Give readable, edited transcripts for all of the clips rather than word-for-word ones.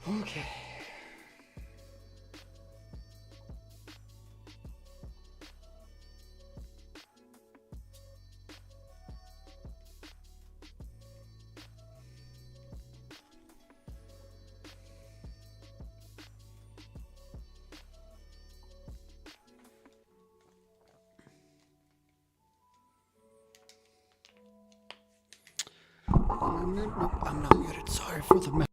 Okay. Nope, I'm not muted. Sorry for the mess.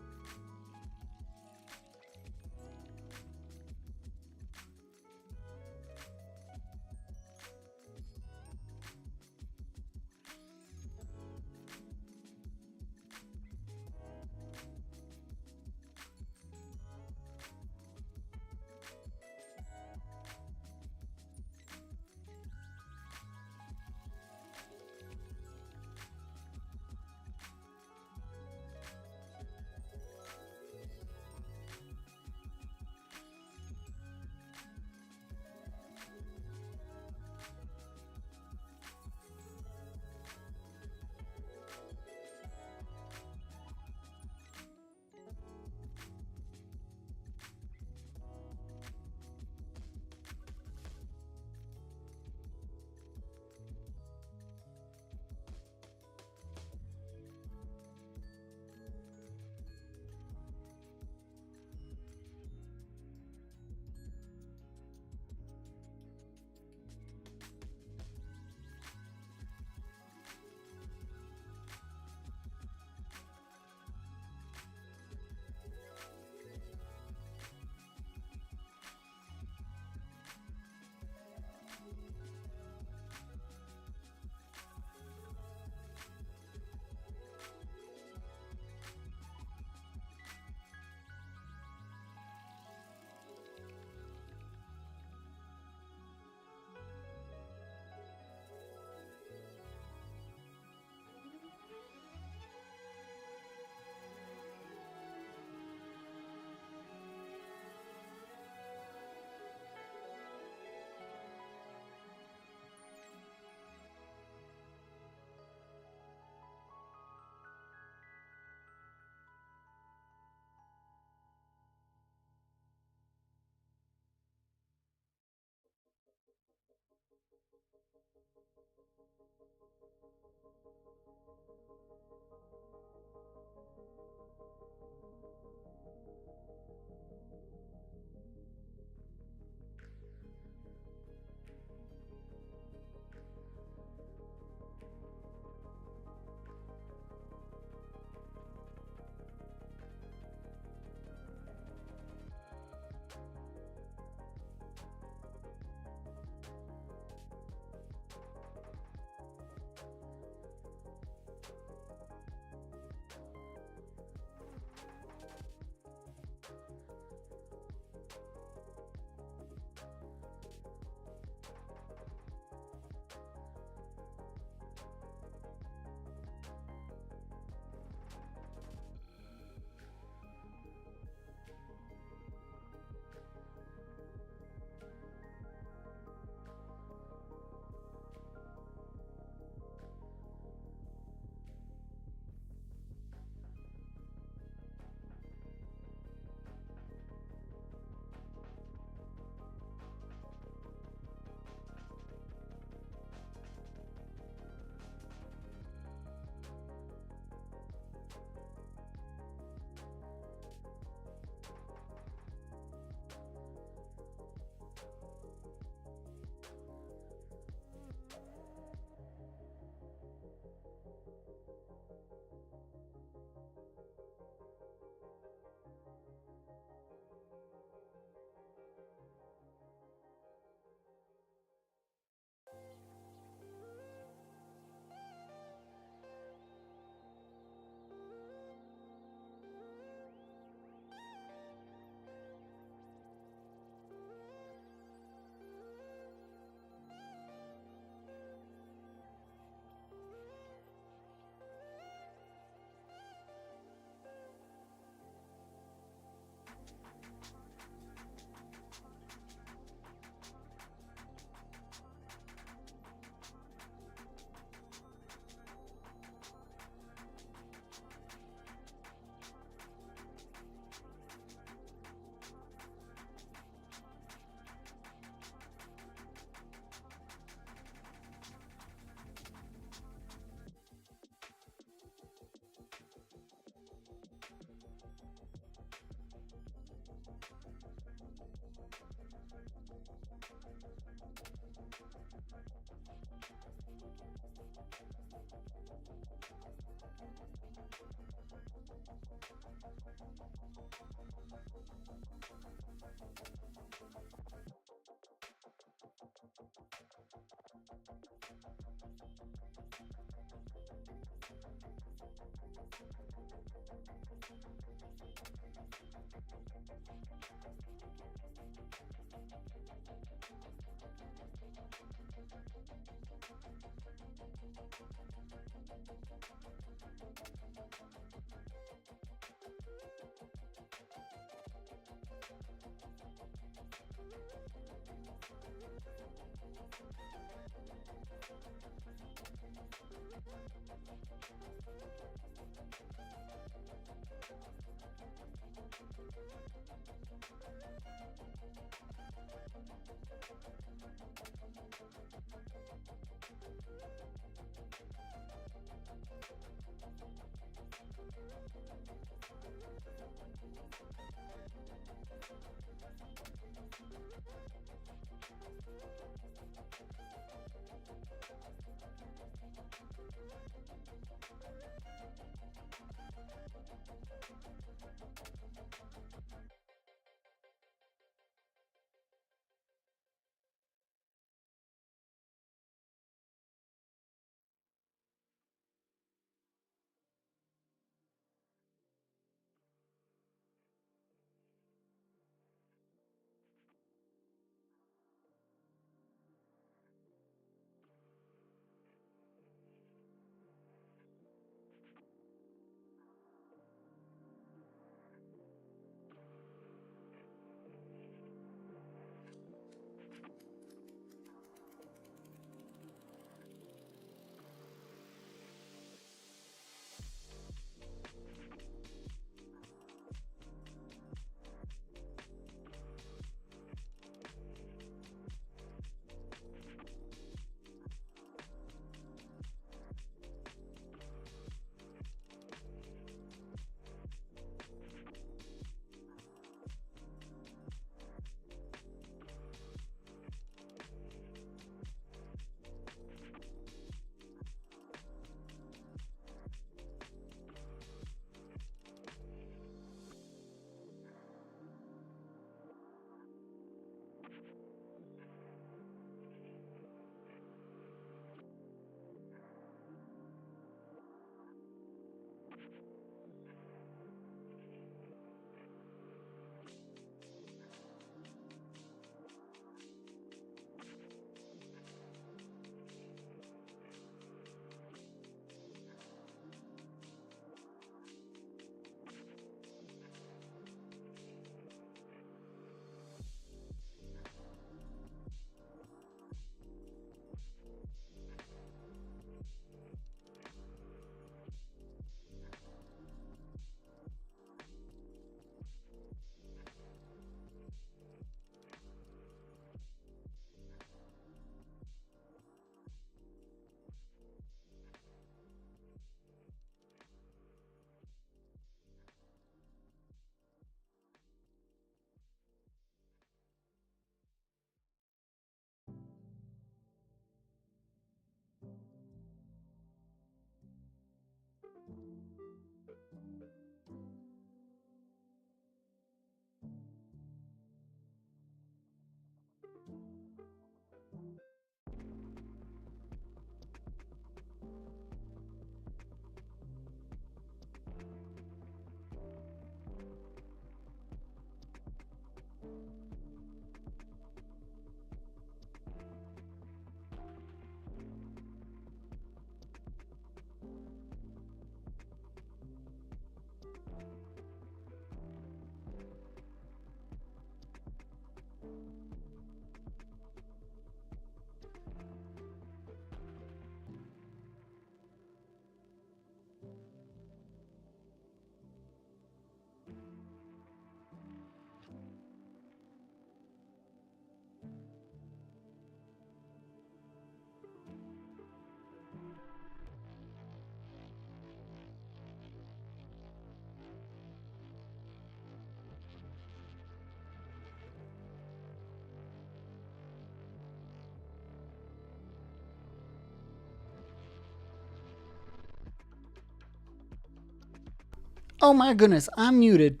Oh my goodness, I'm muted.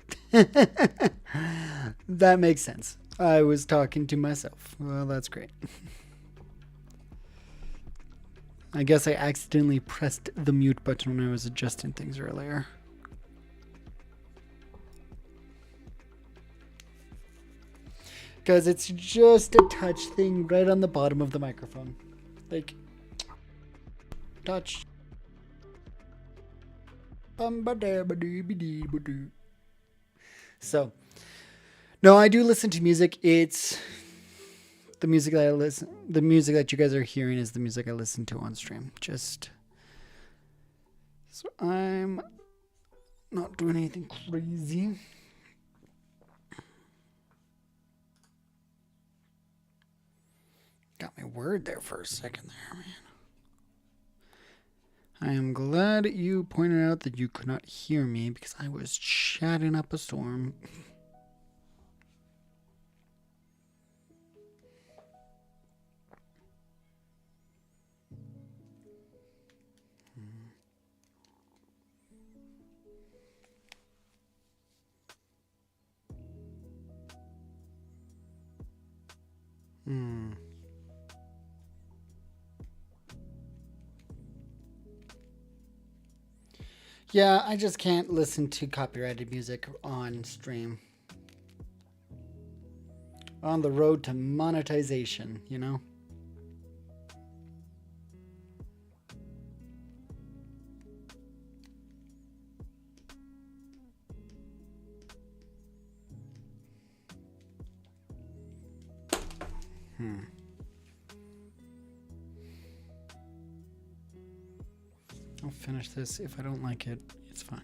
That makes sense. I was talking to myself. Well, that's great. I guess I accidentally pressed the mute button when I was adjusting things earlier. Because it's just a touch thing right on the bottom of the microphone. Like, touch. So, no, I do listen to music. It's the music that I listen. The music that you guys are hearing is the music I listen to on stream. Just so I'm not doing anything crazy. Got my word there for a second there, man. I am glad you pointed out that you could not hear me because I was chatting up a storm. Yeah, I just can't listen to copyrighted music on stream. On the road to monetization, you know? I'll finish this. If I don't like it, it's fine.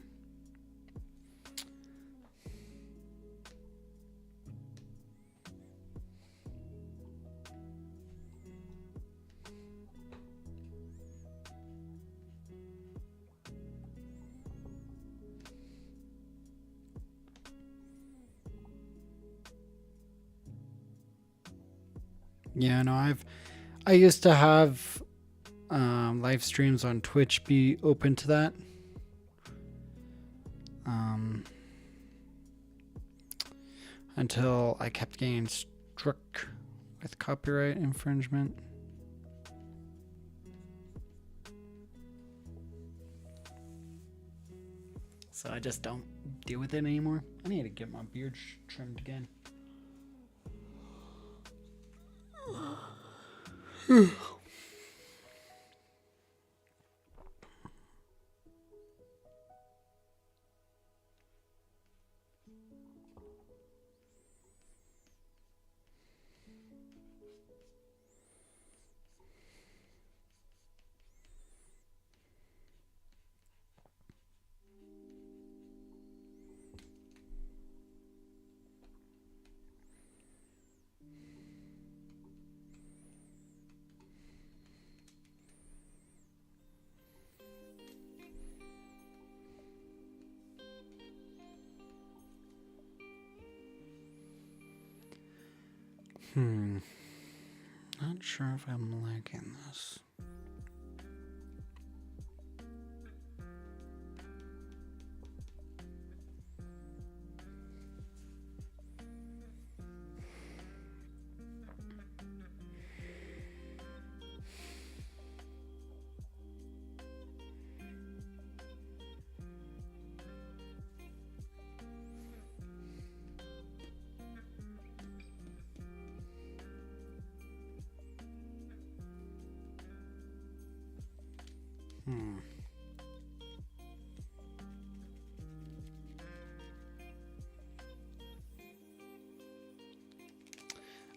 Yeah, no, I used to have live streams on Twitch be open to that. Until I kept getting struck with copyright infringement. So I just don't deal with it anymore. I need to get my beard trimmed again. Not sure if I'm liking this.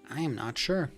I am not sure.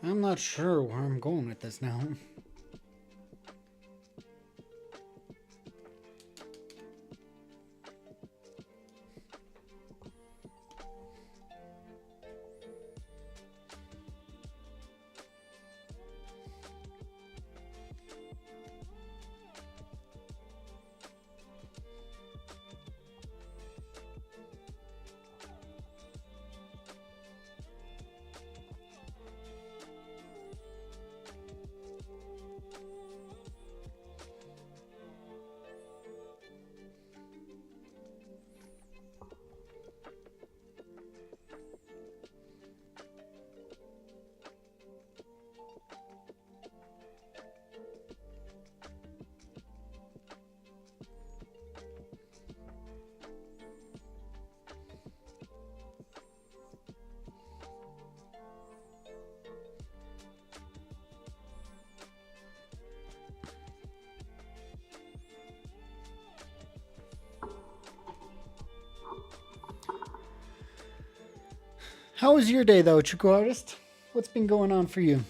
I'm not sure where I'm going with this now. How was your day, though, Chico Artist? What's been going on for you?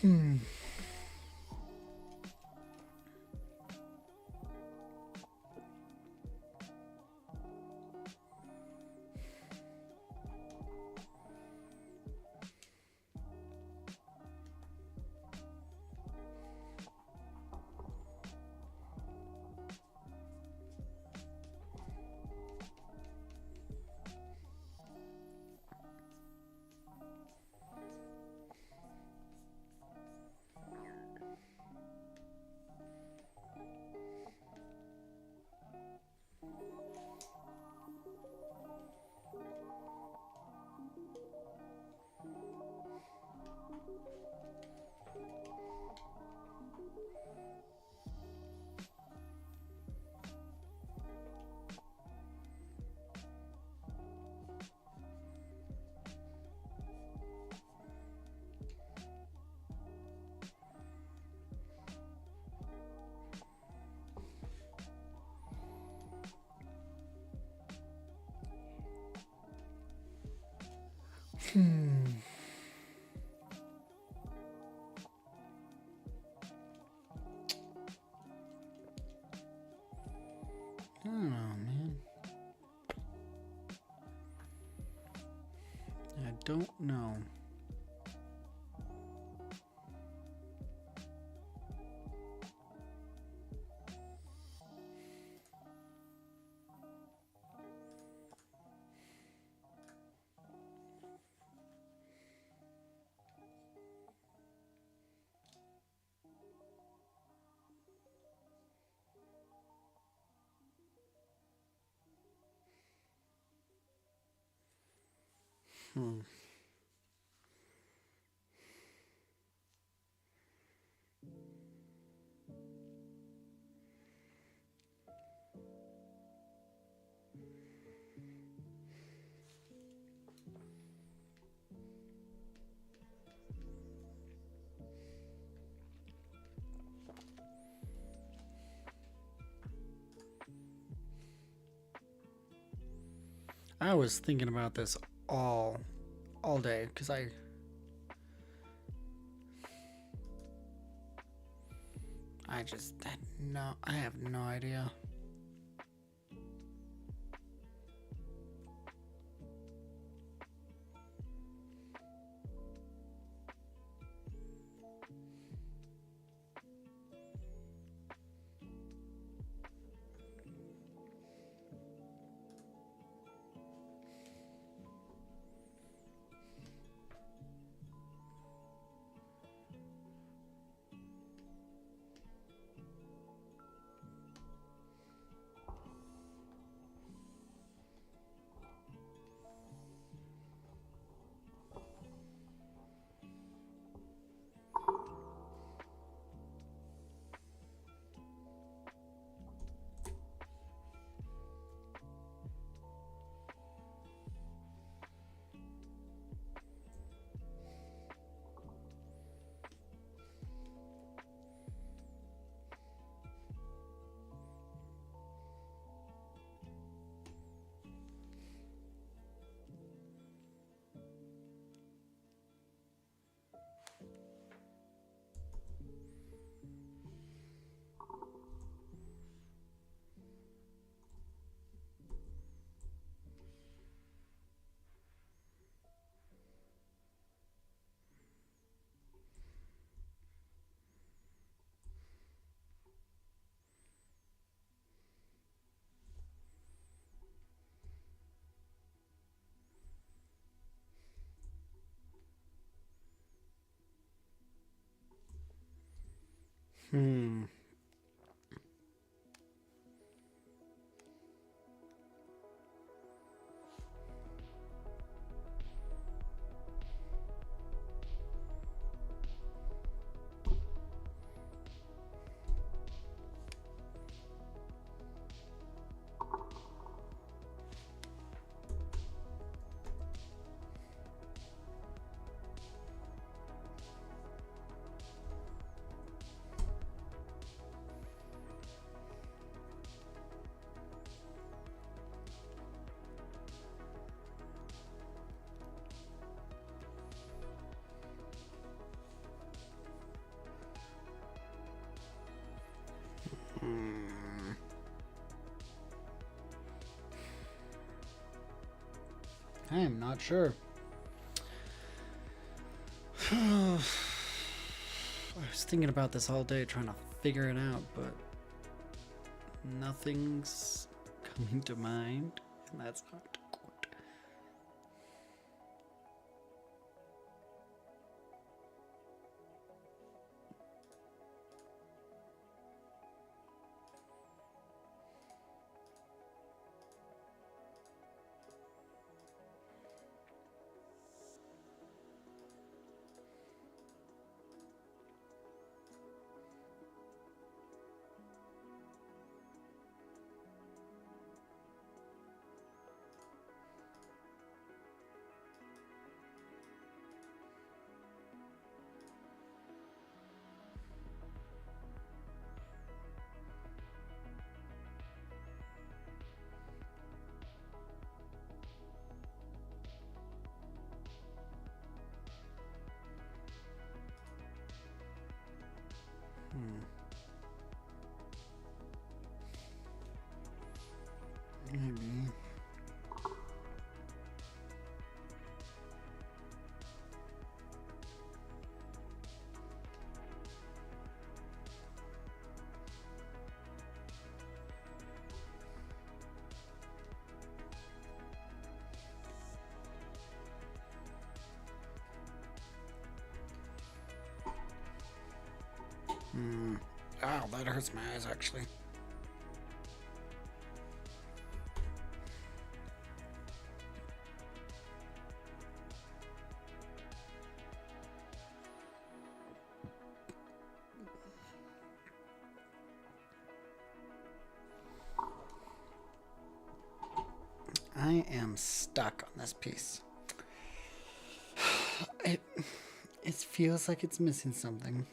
Hmm. Hmm. I don't know, man. I don't know. Hmm. I was thinking about this all all day because I just no, I have no idea. Hmm. Hmm. I am not sure. I was thinking about this all day trying to figure it out, but nothing's coming to mind, and that's not good. Maybe. Ow, that hurts my eyes actually. I am stuck on this piece. It feels like it's missing something.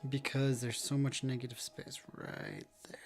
Because there's so much negative space right there.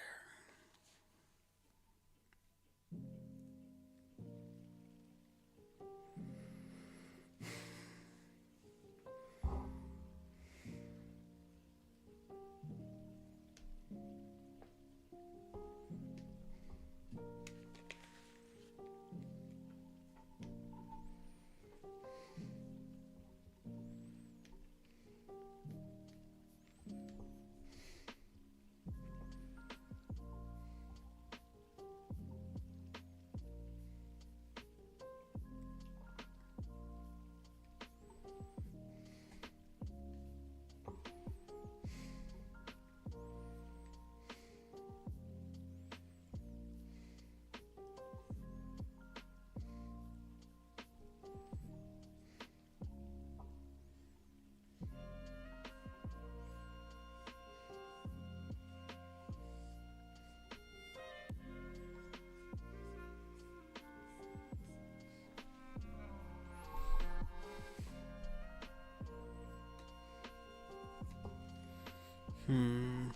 Hmm.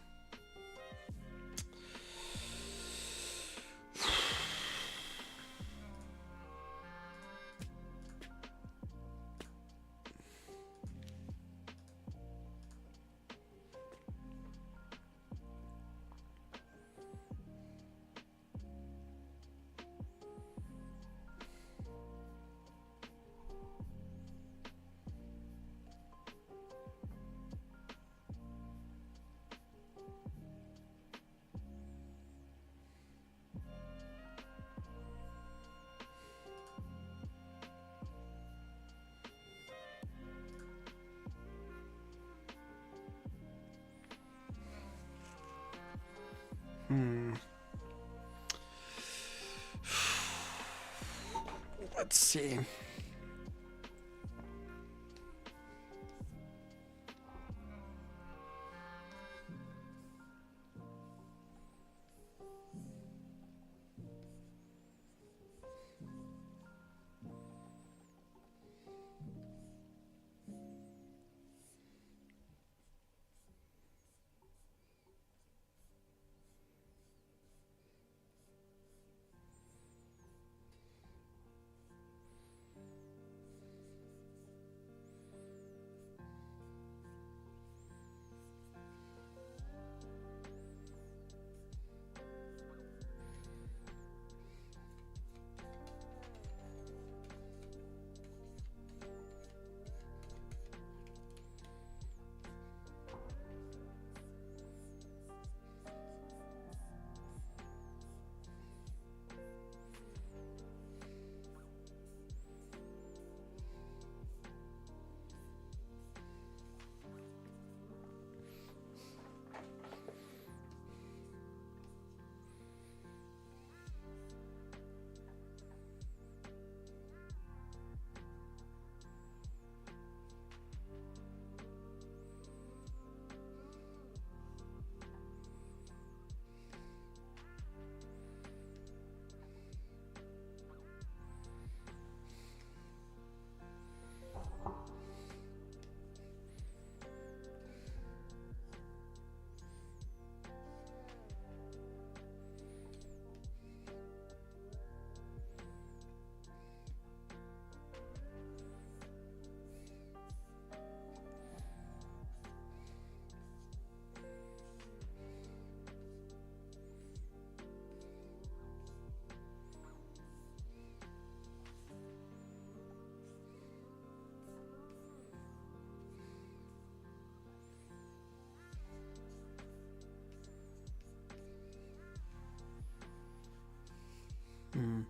Hmm. Let's see. Hmm.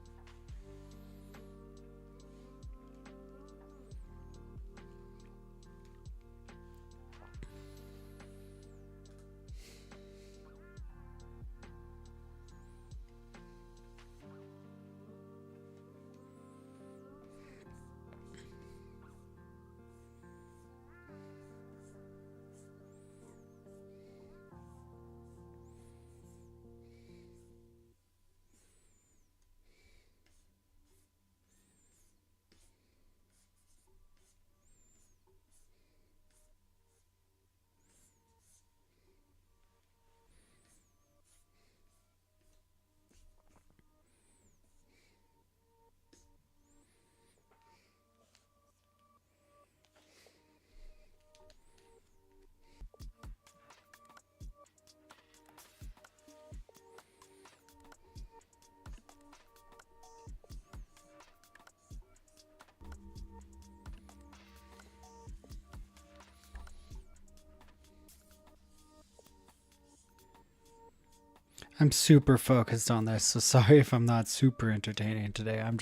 I'm super focused on this, so sorry if I'm not super entertaining today. I'm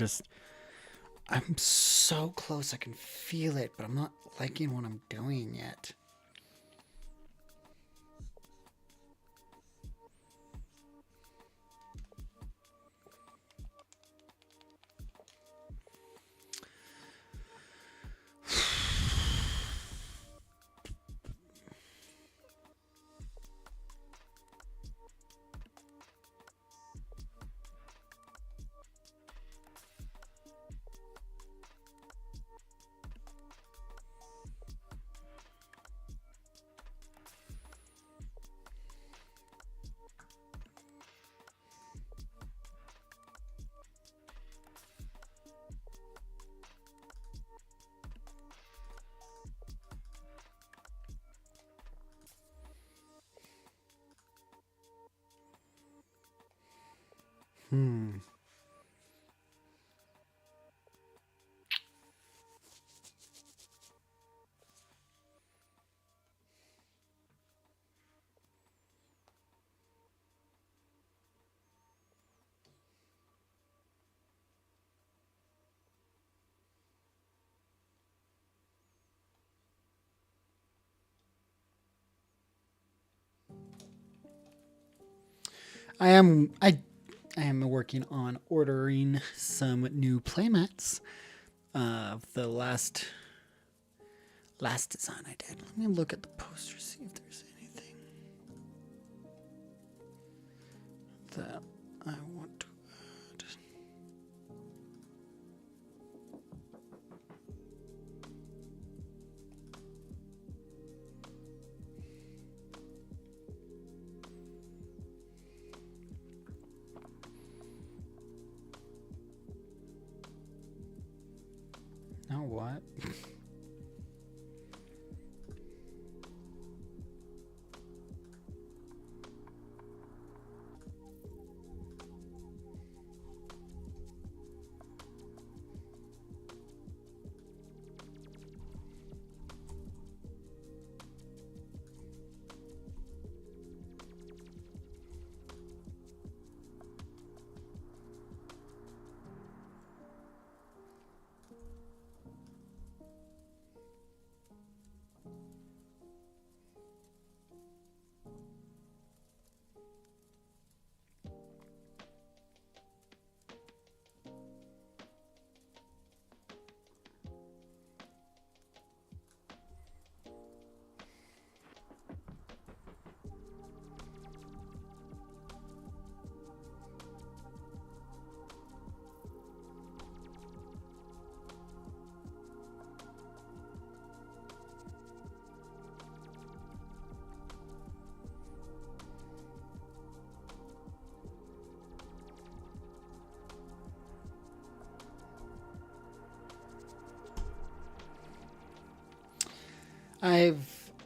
so close. I can feel it, but I'm not liking what I'm doing yet. Hmm. I am working on ordering some new playmats. The last design I did. Let me look at the poster, see if there's anything that I want to add. Now what?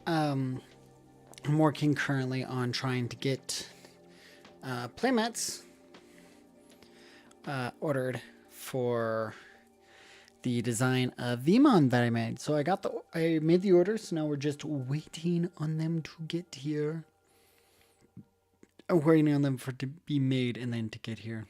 I'm working currently on trying to get playmats ordered for the design of Vemon that I made. So I made the order, so now we're just waiting on them to get here. Waiting on them for it to be made and then to get here.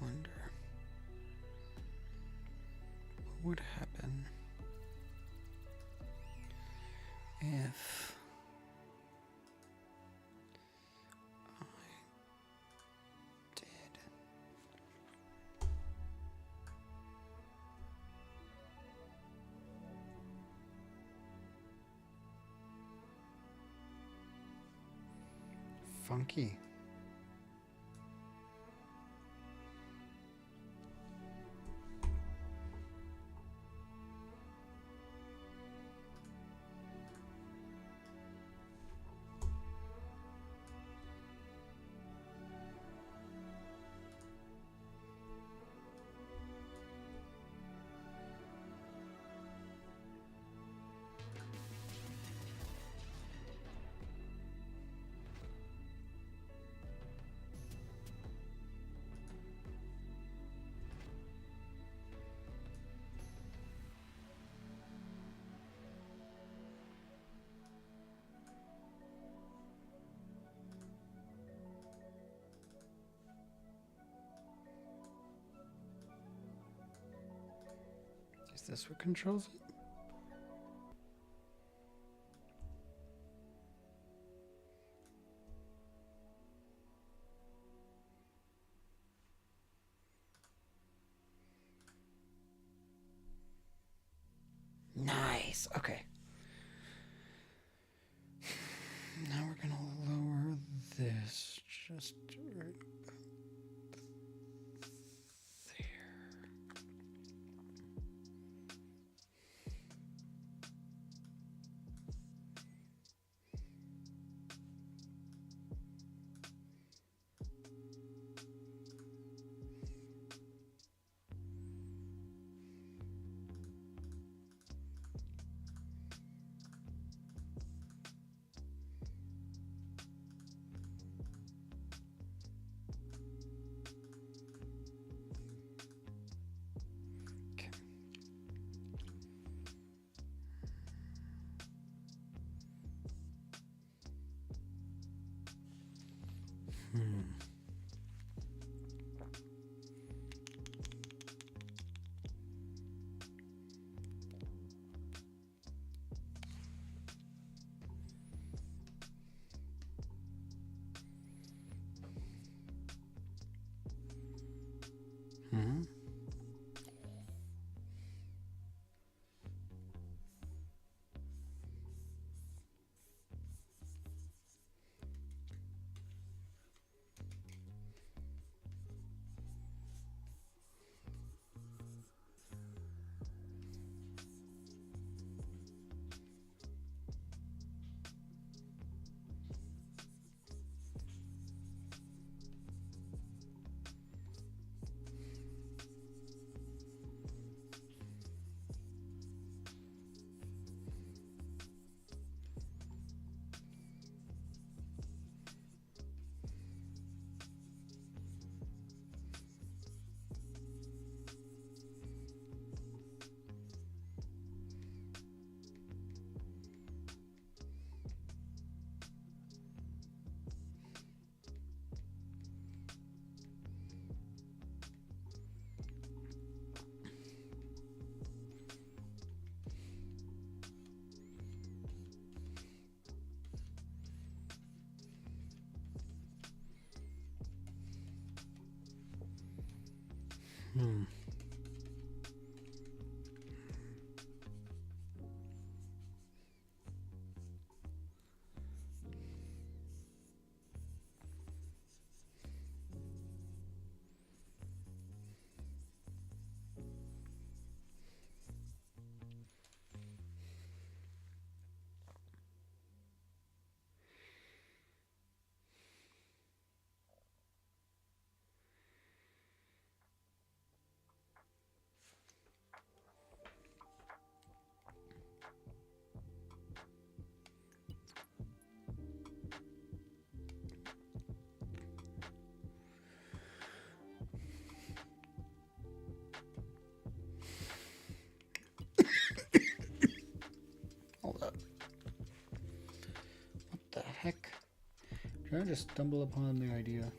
Wonder what would happen if I did. Funky. Is this what controls it? Nice. Okay. just right there. Okay. Mm-hmm. Hmm. Hold up. What the heck? Did I just stumble upon the idea?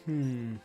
Hmm.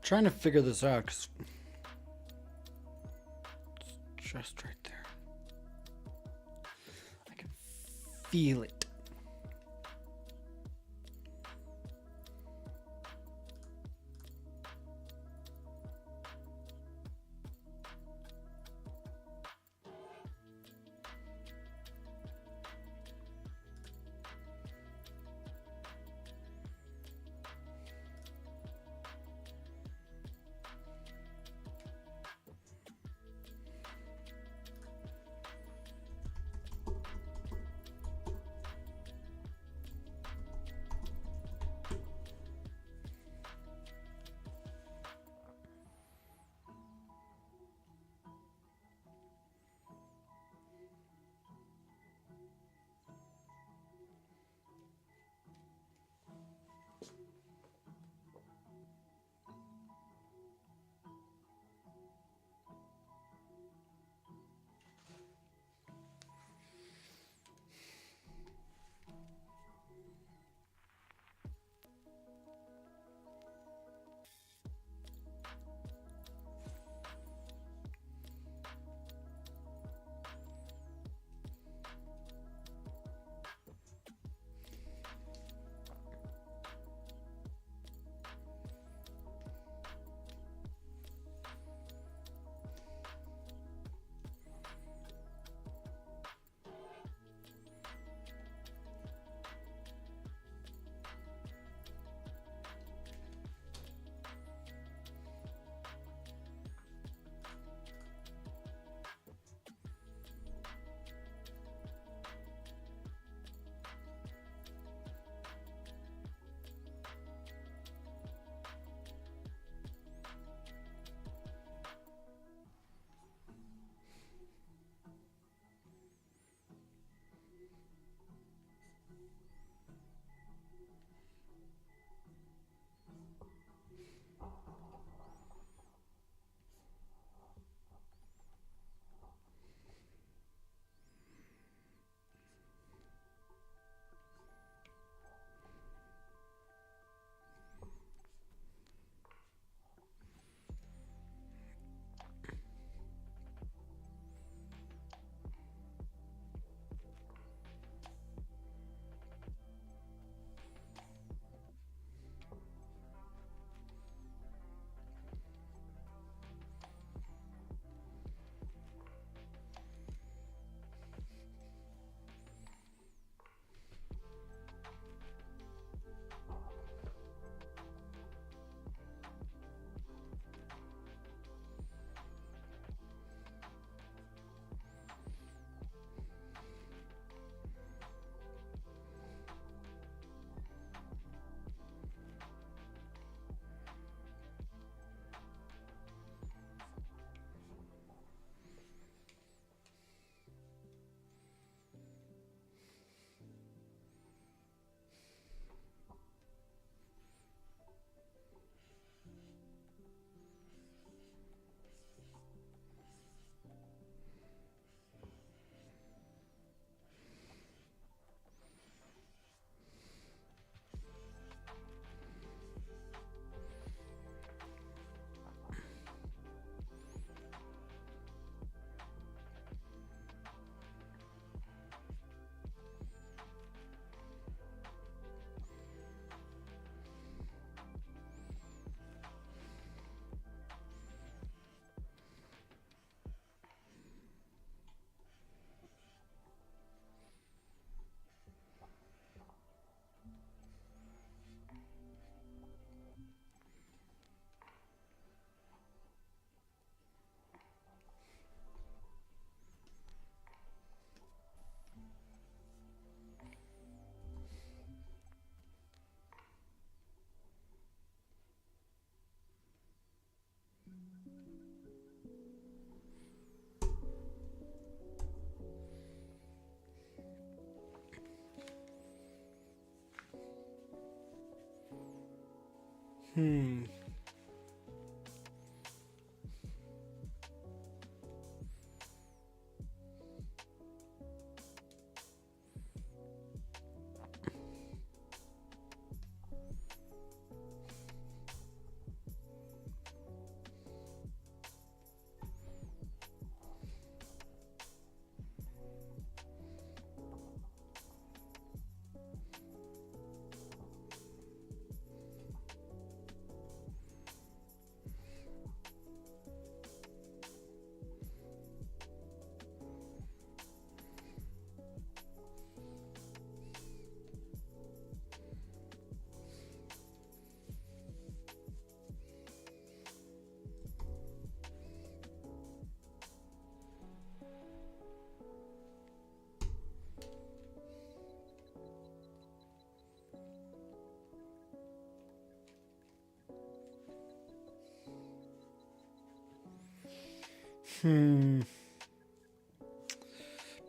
Trying to figure this out because it's just right there. I can feel it.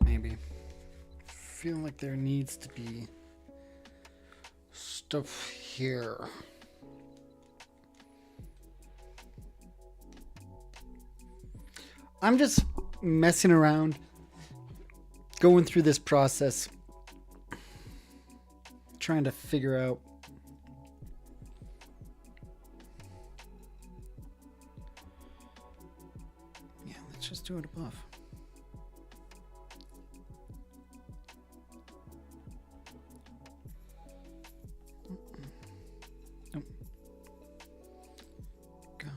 Maybe. Feel like there needs to be stuff here. I'm just messing around, going through this process, trying to figure out let's just do it above. Nope. Go.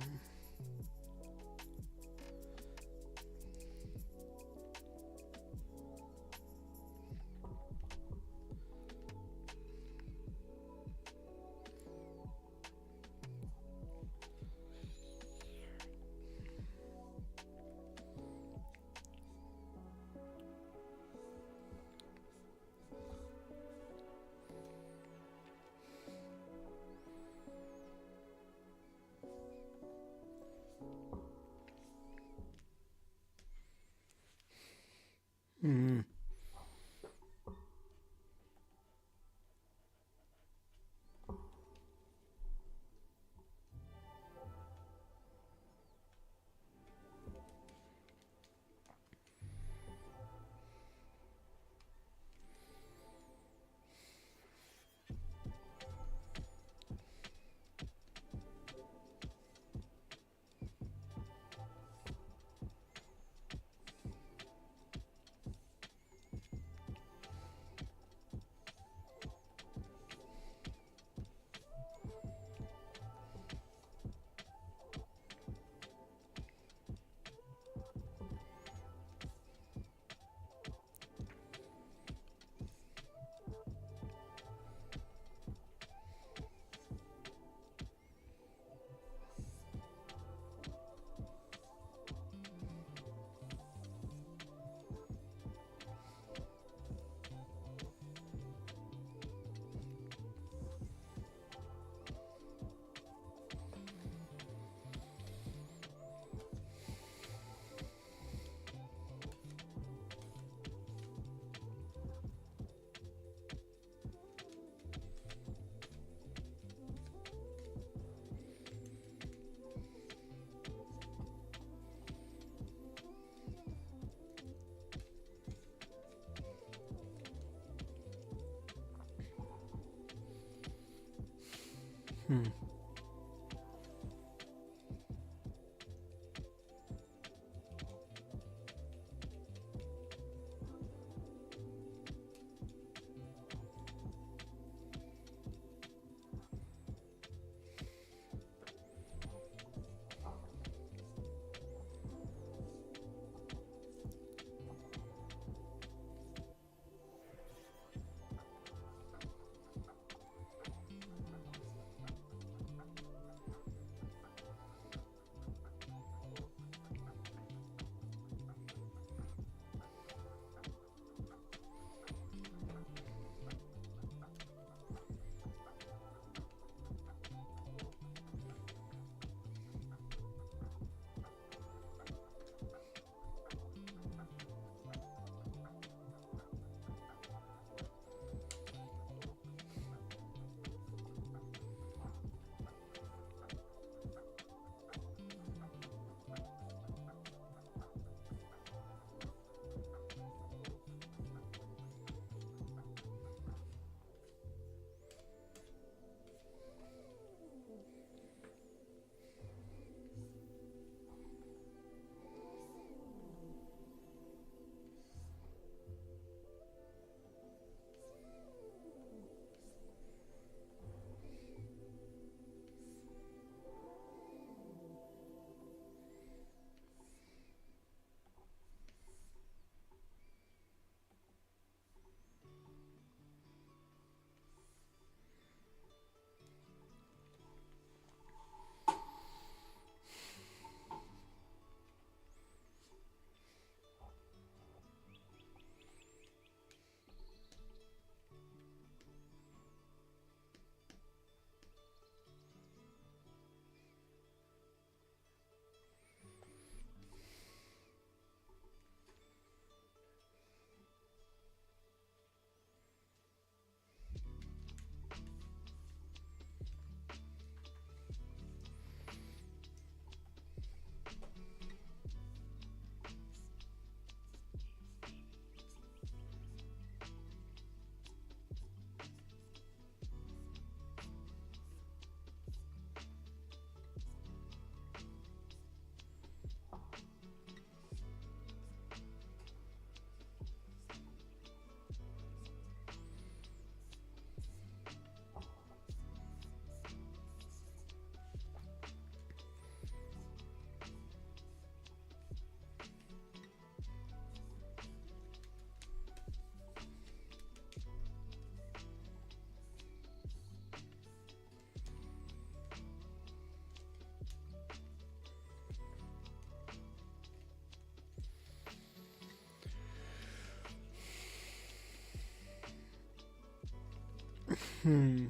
Hmm.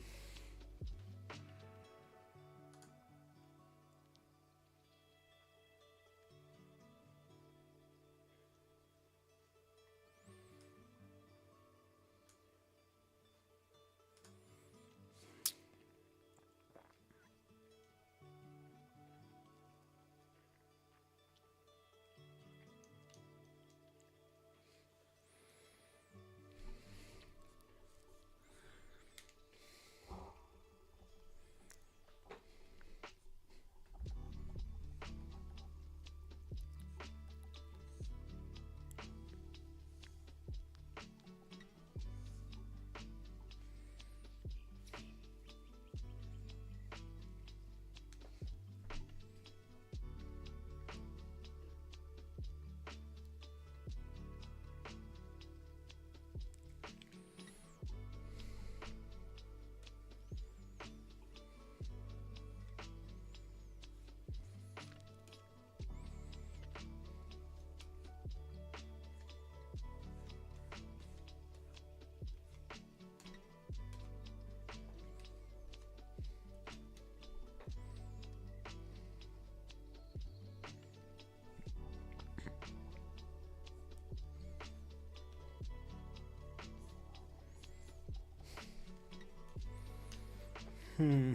Hmm.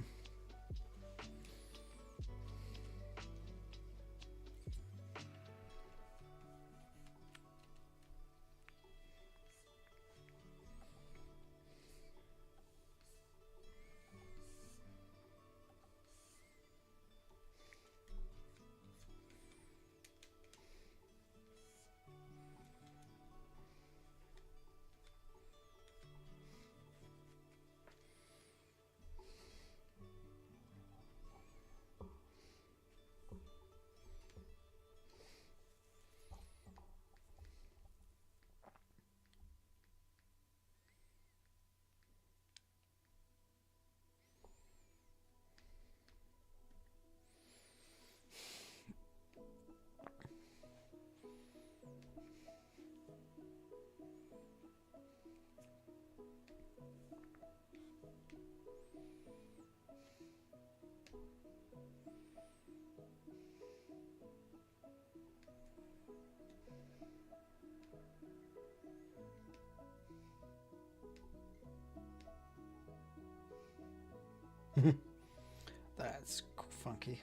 That's funky.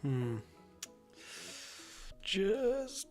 Hmm. Just.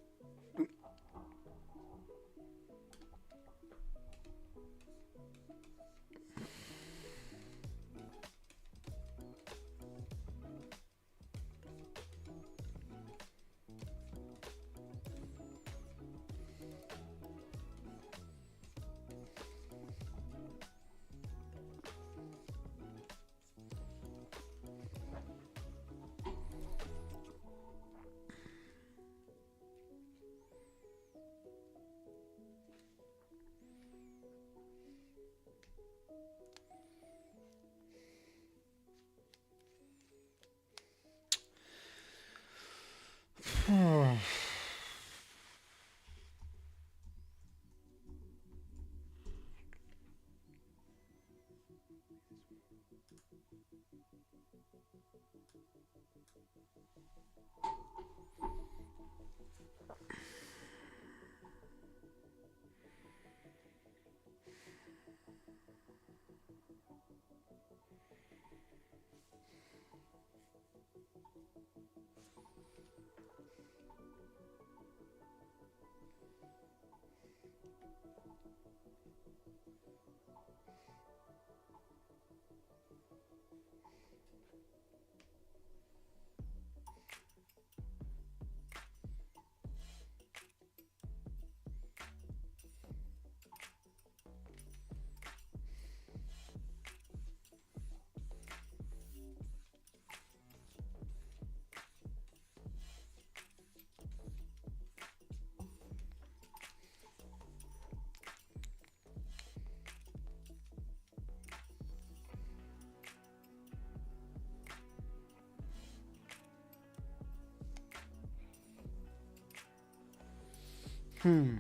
Hmm.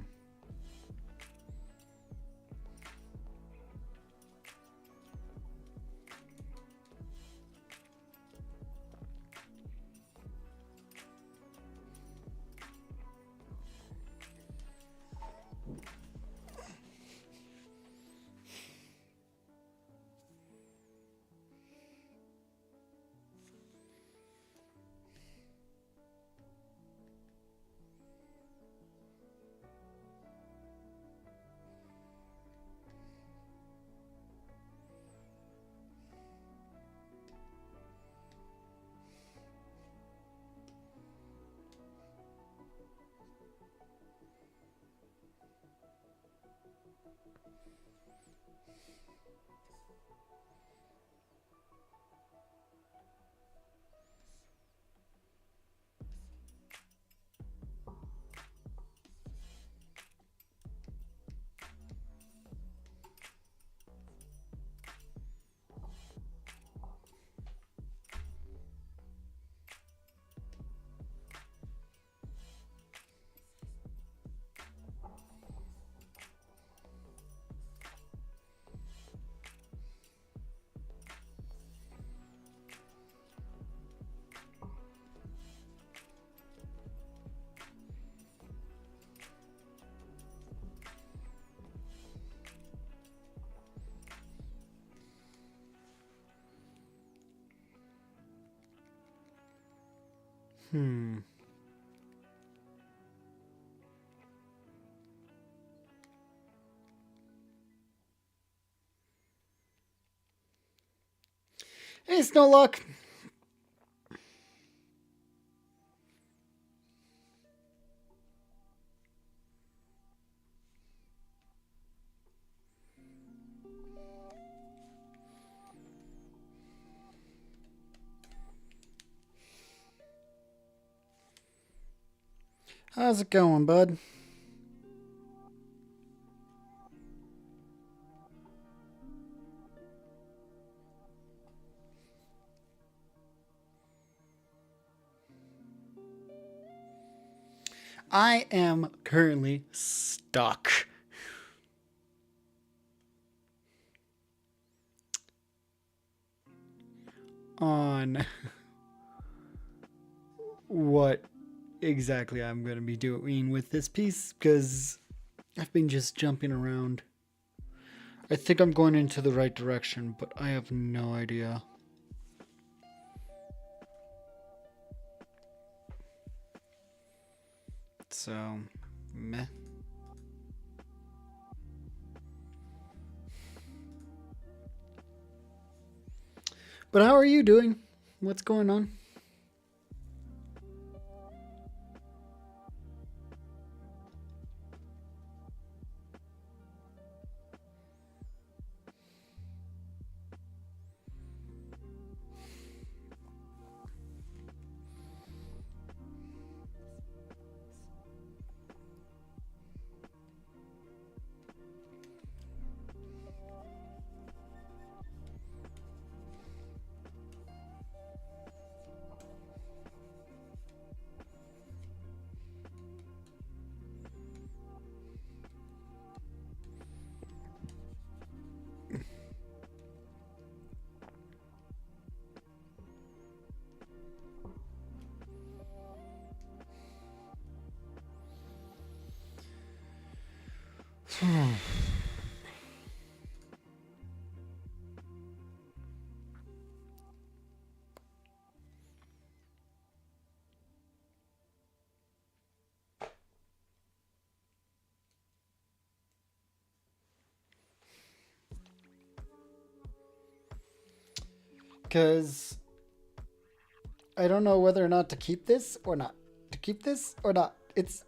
Hmm. It's no luck. How's it going, bud? I am currently stuck on what exactly I'm going to be doing with this piece because I've been just jumping around. I think I'm going into the right direction, but I have no idea. So, meh. But how are you doing? What's going on? Because I don't know whether or not to keep this or not. To keep this or not. It's...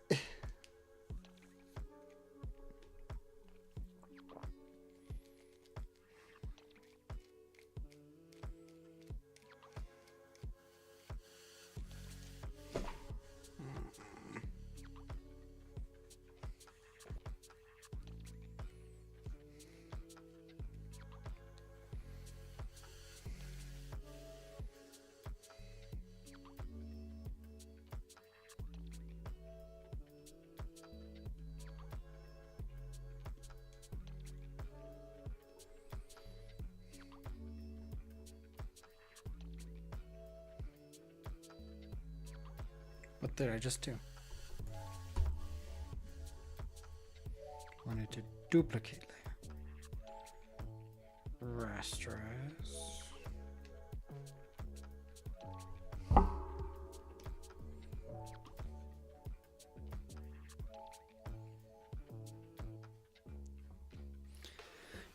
What did I just do? Wanted to duplicate layer. Rasterize.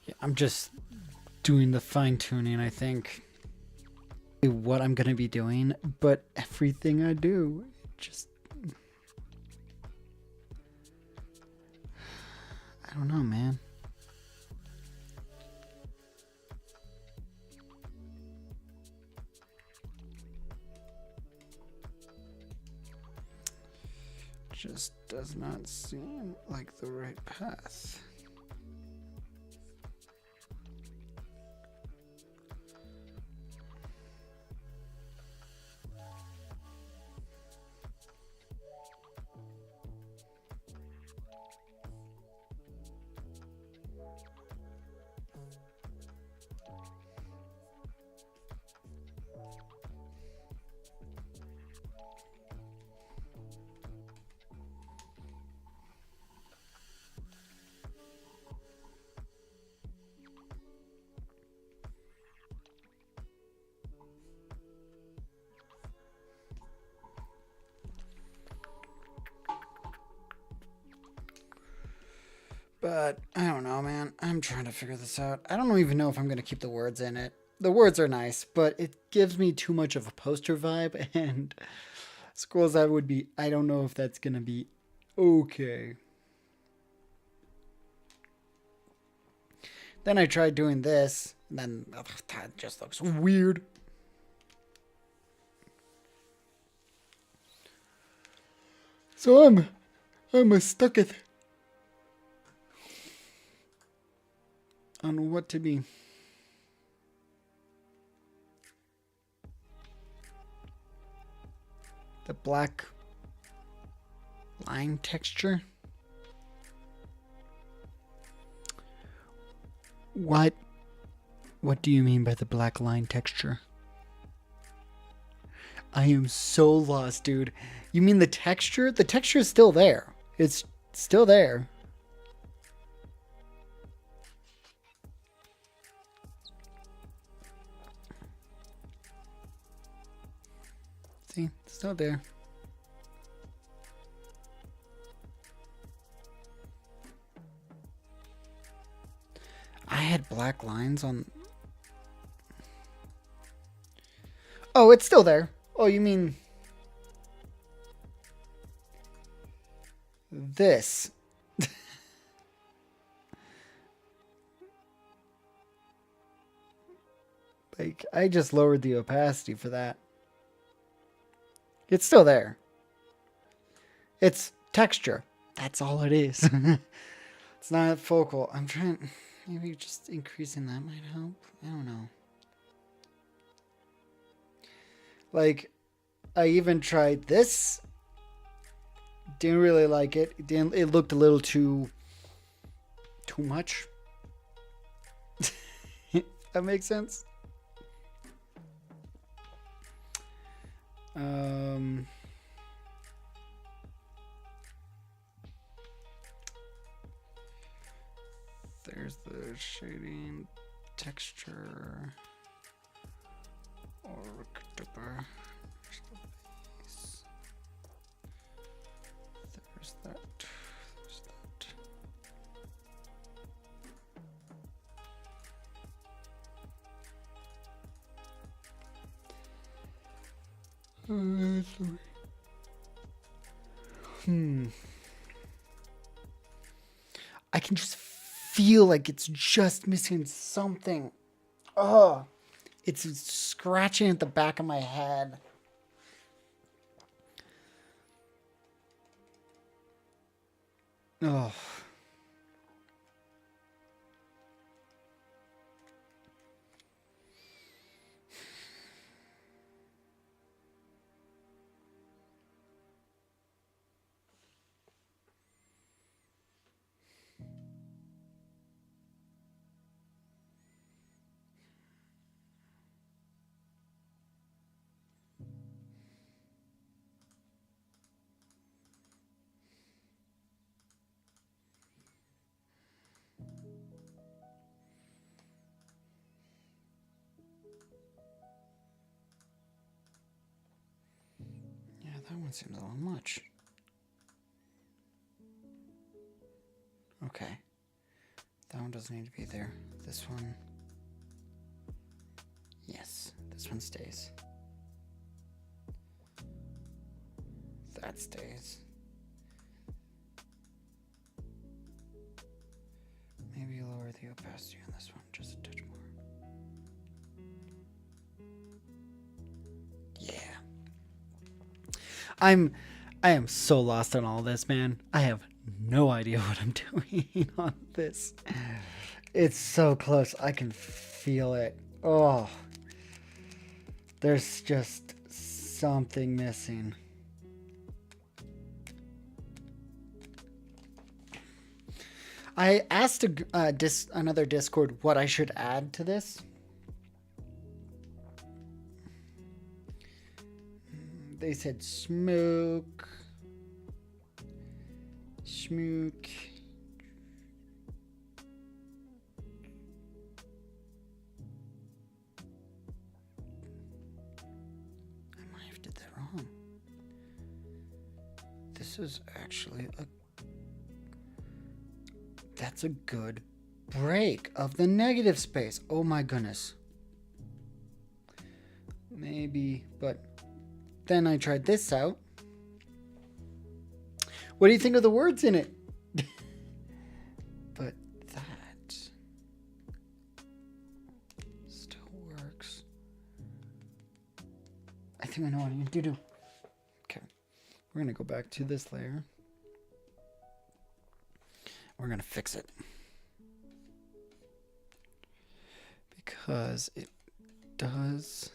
Yeah, I'm just doing the fine tuning, I think. What I'm gonna be doing, but everything I do just, I don't know, man. Just does not seem like the right path. But I don't know, man. I'm trying to figure this out. I don't even know if I'm going to keep the words in it. The words are nice, but it gives me too much of a poster vibe. And schools that would be, I don't know if that's going to be okay. Then I tried doing this, and then that just looks weird. So I'm a stuck it on what to be. The black line texture. What do you mean by the black line texture? I am so lost, dude. You mean the texture? The texture is still there. It's still there. See, it's still there. I had black lines on... Oh, it's still there. Oh, you mean... this. Like, I just lowered the opacity for that. It's still there. It's texture. That's all it is. It's not focal. I'm trying... Maybe just increasing that might help. I don't know. Like, I even tried this. Didn't really like it. It looked a little too much. That makes sense. There's the shading, texture, or there's that. There's that. Hmm. I can just feel like it's just missing something. Oh, it's scratching at the back of my head. Oh. Yeah, that one seems a little much. Okay. That one doesn't need to be there. This one. Yes, this one stays. That stays. Maybe lower the opacity on this one just a touch more. Yeah. I am so lost on all this, man. I have no idea what I'm doing on this. It's so close. I can feel it. Oh. There's just something missing. I asked another Discord what I should add to this. They said smoke. Smoke. I might have did that wrong. This is actually that's a good break of the negative space. Oh my goodness. Maybe, but then I tried this out. What do you think of the words in it? But that still works. I think I know what I'm going to do. Okay. We're going to go back to this layer. We're going to fix it. Because it does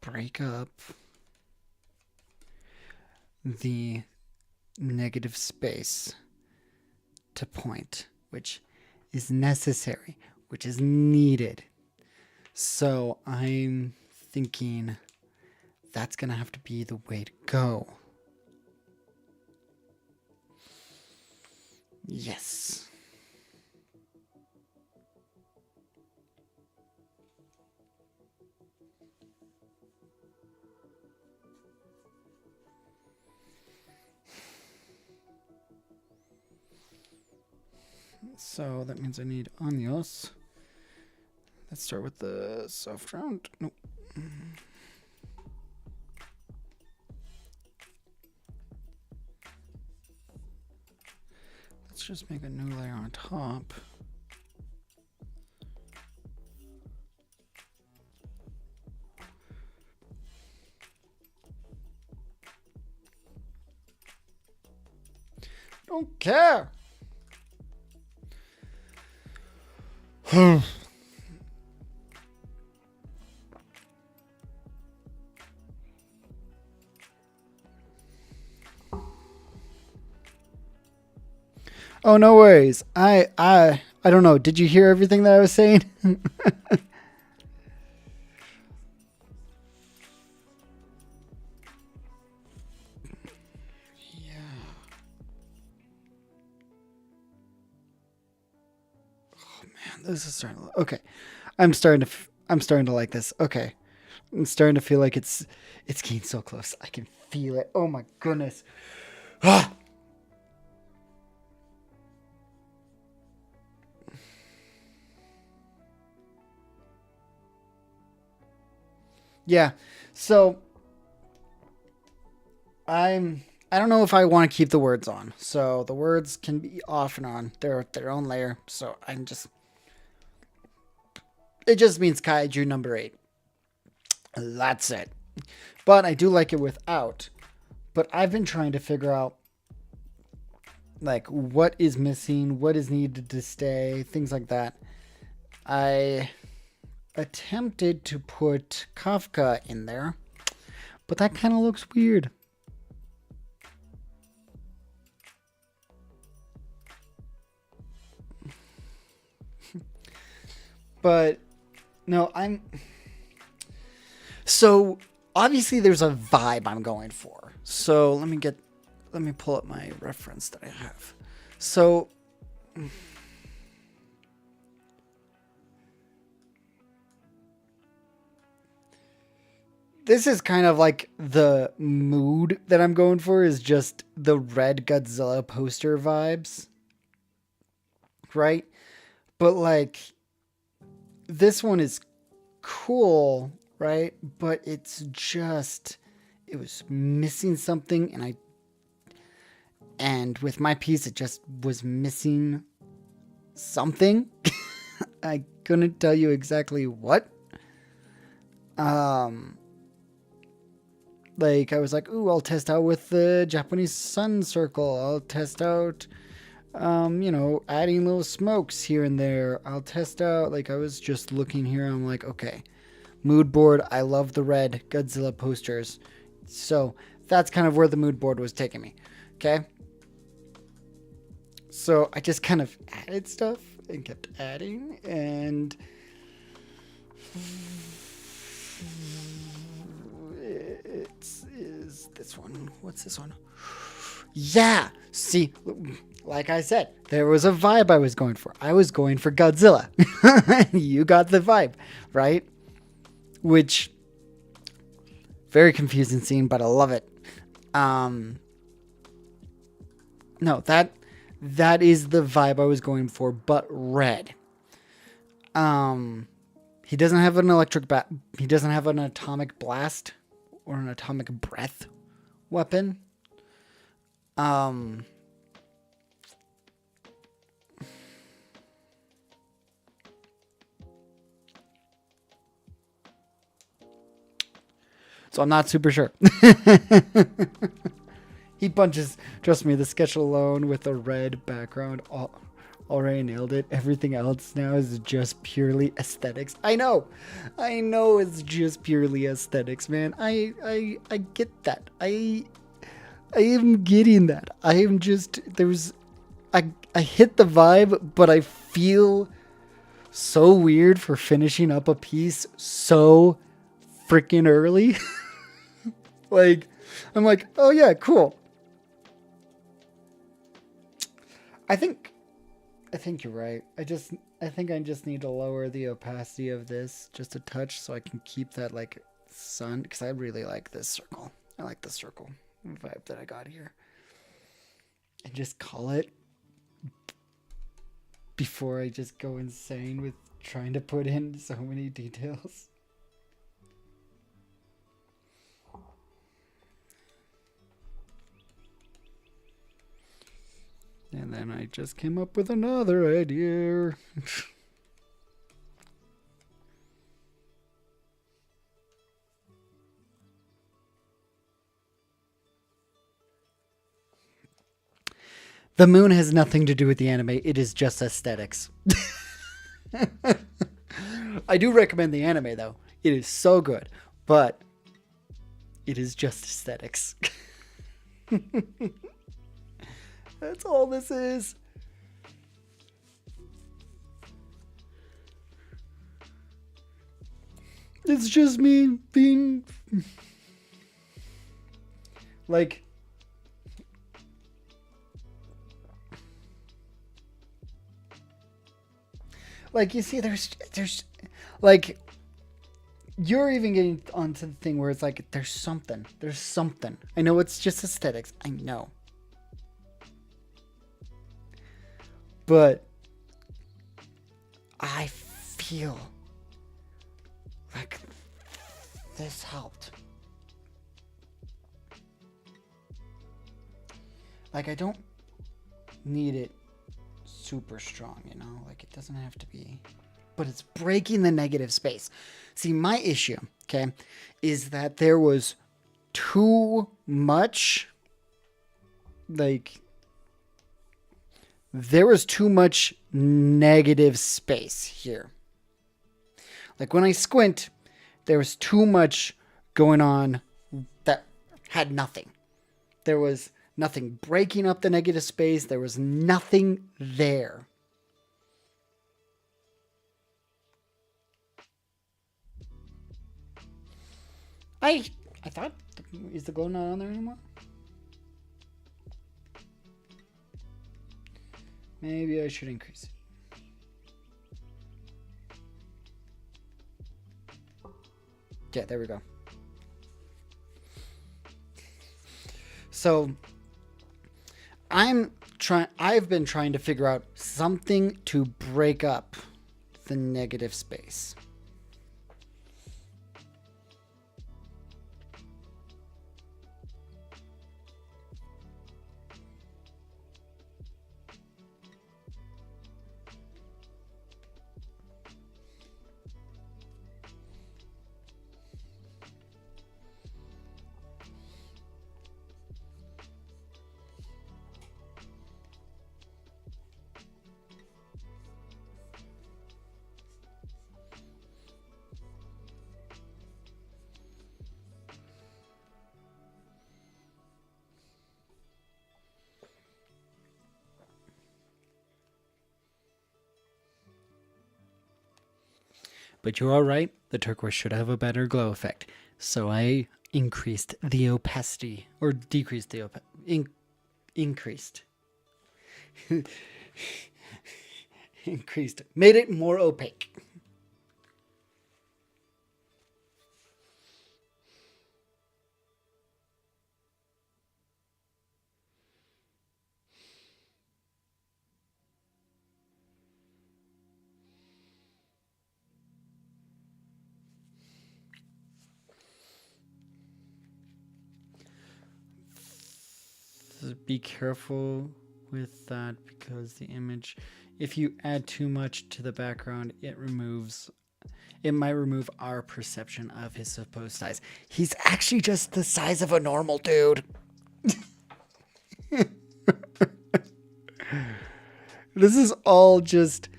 break up the negative space to point, which is necessary, which is needed. So I'm thinking that's going to have to be the way to go. Yes. So that means I need onios. Let's start with the soft round. Nope. Let's just make a new layer on top. Don't care. Oh, no worries. I don't know. Did you hear everything that I was saying? This is starting to, okay. I'm starting to like this. Okay. I'm starting to feel like it's getting so close. I can feel it. Oh my goodness. Ah! Yeah. So I don't know if I want to keep the words on. So the words can be off and on. They're their own layer. So I'm just it just means Kaiju number 8. That's it. But I do like it without. But I've been trying to figure out like what is missing, what is needed to stay, things like that. I attempted to put Kafka in there, but that kind of looks weird. But no, so obviously there's a vibe I'm going for. So let me pull up my reference that I have. So this is kind of like the mood that I'm going for is just the red Godzilla poster vibes. Right? But like this one is cool, right? But it's just it was missing something and with my piece it just was missing something. I couldn't tell you exactly what. Like I was like, ooh, I'll test out with the Japanese sun circle. I'll test out adding little smokes here and there. I'll test out, like I was just looking here. I'm like, okay, mood board. I love the red Godzilla posters. So that's kind of where the mood board was taking me. Okay. So I just kind of added stuff and kept adding and is this one. What's this one? Yeah. See, like I said, there was a vibe I was going for. I was going for Godzilla. You got the vibe, right? Which, very confusing scene, but I love it. No, that is the vibe I was going for, but red. He doesn't have an he doesn't have an atomic blast or an atomic breath weapon. So I'm not super sure. He punches, trust me, the sketch alone with a red background already nailed it. Everything else now is just purely aesthetics. I know it's just purely aesthetics, man. I get that. I am getting that. I am just I hit the vibe, but I feel so weird for finishing up a piece so freaking early. Like, I'm like, oh yeah, cool. I think you're right. I think I just need to lower the opacity of this just a touch so I can keep that like sun, because I really like this circle. I like the circle vibe that I got here. And just call it before I just go insane with trying to put in so many details. And then I just came up with another idea. The moon has nothing to do with the anime. It is just aesthetics. I do recommend the anime, though. It is so good. But it is just aesthetics. That's all this is. It's just me being like you see there's like you're even getting onto the thing where it's like there's something. I know it's just aesthetics. I know. But I feel like this helped. Like, I don't need it super strong, you know? Like, it doesn't have to be... But it's breaking the negative space. See, my issue, okay, is that there was too much... Like... There was too much negative space here. Like, when I squint, there was too much going on that had nothing. There was nothing breaking up the negative space. There was nothing there. I thought, is the glow not on there anymore? Maybe I should increase it. Yeah, there we go. So I've been trying to figure out something to break up the negative space. But you're all right. The turquoise should have a better glow effect. So I increased the opacity, or decreased the increased. Increased. Made it more opaque. Be careful with that because the image, if you add too much to the background, it might remove our perception of his supposed size. He's actually just the size of a normal dude. This is all just,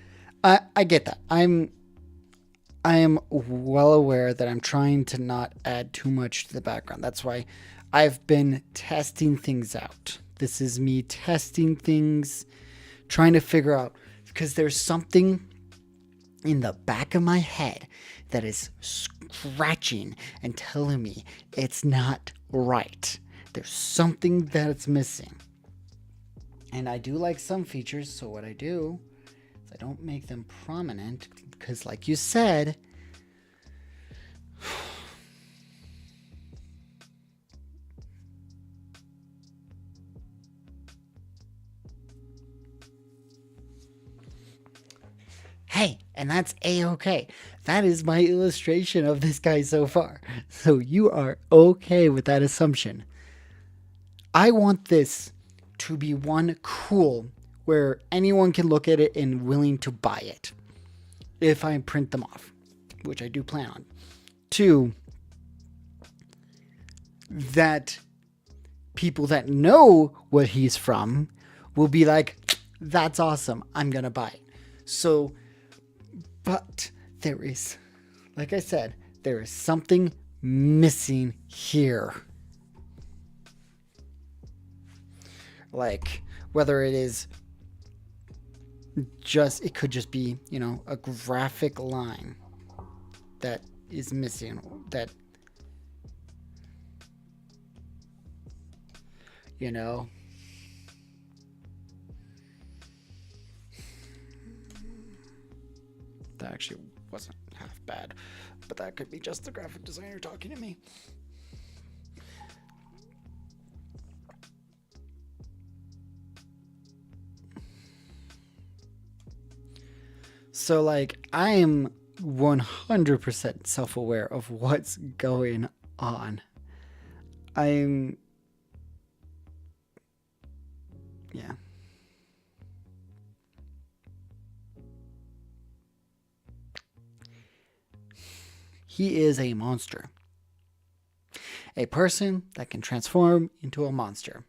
I get that. I am well aware that I'm trying to not add too much to the background. That's why I've been testing things out. This is me testing things, trying to figure out, because there's something in the back of my head that is scratching and telling me it's not right. There's something that's missing. And I do like some features, so what I do is I don't make them prominent, because like you said, hey, and that's A-okay. That is my illustration of this guy so far. So you are okay with that assumption. I want this to be one cool where anyone can look at it and willing to buy it if I print them off, which I do plan on. 2, that people that know what he's from will be like, that's awesome, I'm gonna buy it. So, but there is, like I said, there is something missing here. Like, whether it is just, it could just be, you know, a graphic line that is missing, that, you know, that actually wasn't half bad, but that could be just the graphic designer talking to me. So, like, I am 100% self aware of what's going on. I'm. Yeah. He is a monster. A person that can transform into a monster.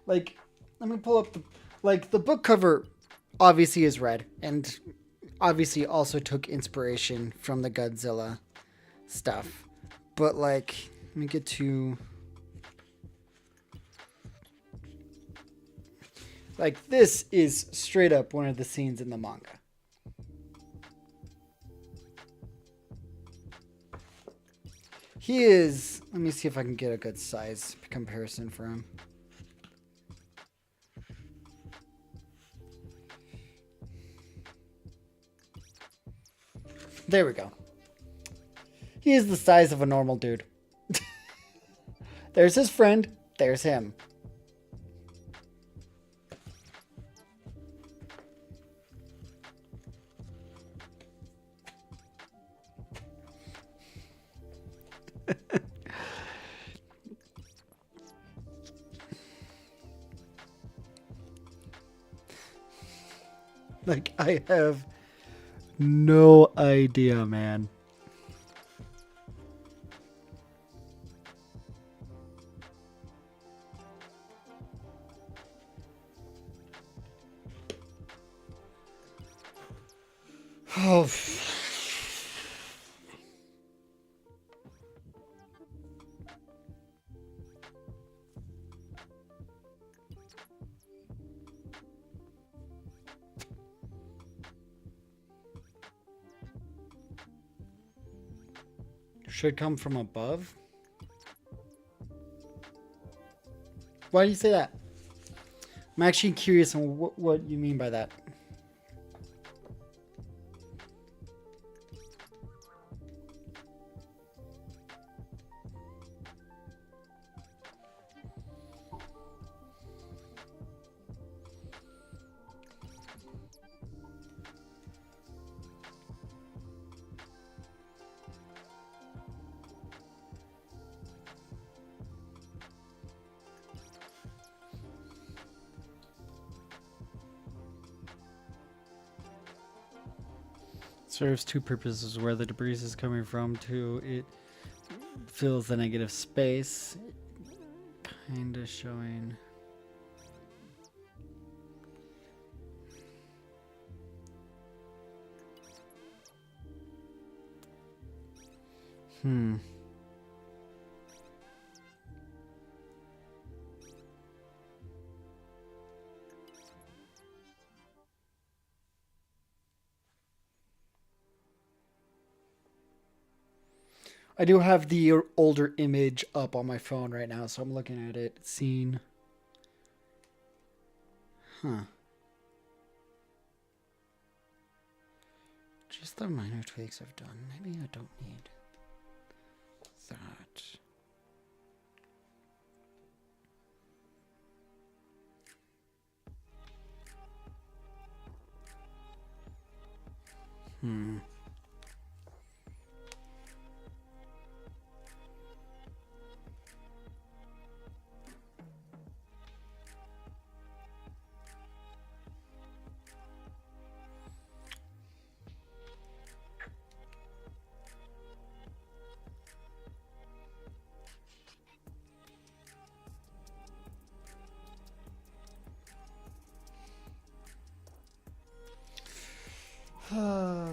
Like, let me pull up the. Like, the book cover obviously is red, and obviously also took inspiration from the Godzilla stuff. But, like, let me get to. Like, this is straight up one of the scenes in the manga. He is. Let me see if I can get a good size comparison for him. There we go. He is the size of a normal dude. There's his friend. There's him. Like, I have no idea, man. Oh. Should come from above? Why do you say that? I'm actually curious on what you mean by that. Serves two purposes: where the debris is coming from, to it fills the negative space. Kind of showing. I do have the older image up on my phone right now, so I'm looking at it. Scene. Huh. Just the minor tweaks I've done. Maybe I don't need that.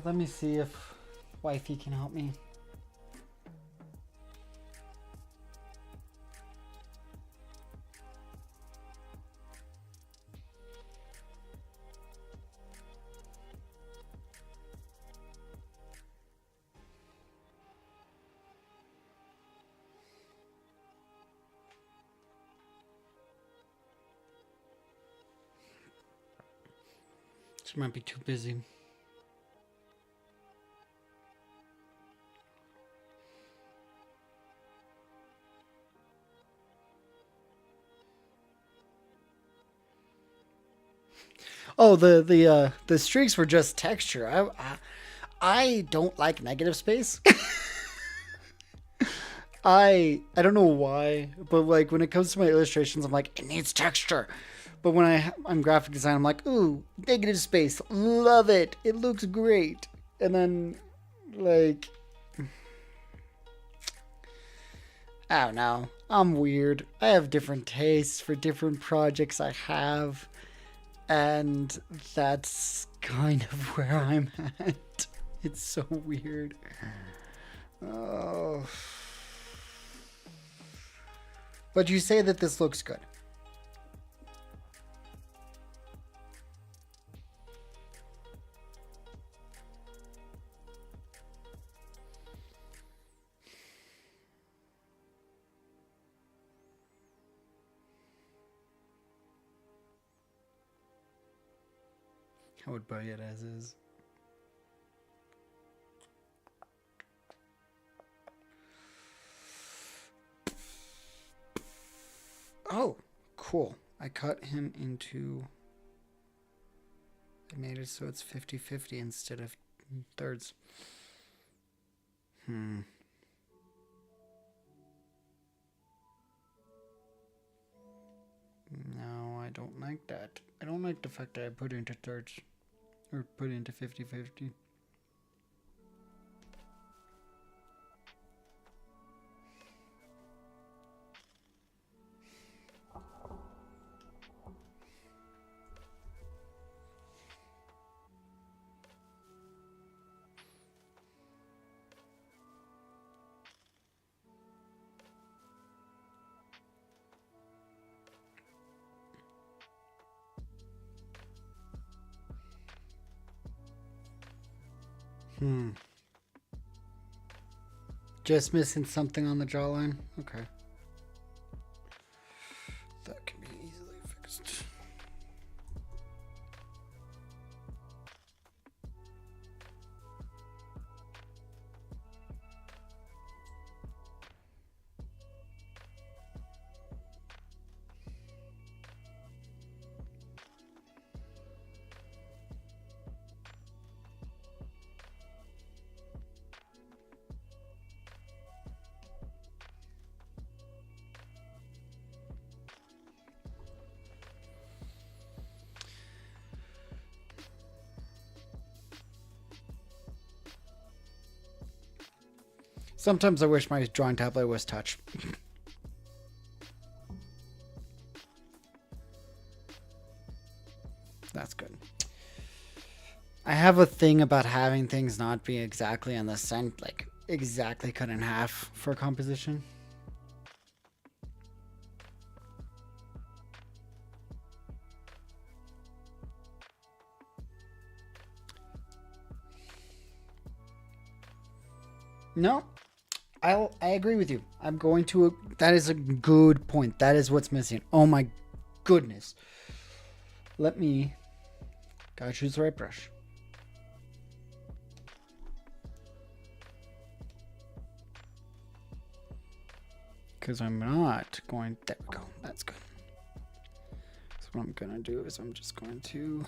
Let me see if wifey can help me. She might be too busy. Oh, the streaks were just texture. I don't like negative space. I don't know why, but like when it comes to my illustrations, I'm like it needs texture. But when I'm graphic design, I'm like, ooh, negative space, love it. It looks great. And then like I don't know. I'm weird. I have different tastes for different projects I have, and that's kind of where I'm at. It's so weird. Oh. But you say that this looks good. I would buy it as is. Oh, cool. I cut him into... I made it so it's 50-50 instead of thirds. No, I don't like that. I don't like the fact that I put it into thirds. Or put it into 50-50. Just missing something on the jawline? Okay. That can be easily fixed. Sometimes I wish my drawing tablet was touch. That's good. I have a thing about having things not be exactly on the cent, like exactly cut in half for composition. No, I agree with you. I'm going to. That is a good point. That is what's missing. Oh my goodness. Let me. Gotta choose the right brush. Because I'm not going. There we go. That's good. So what I'm gonna do is I'm just going to.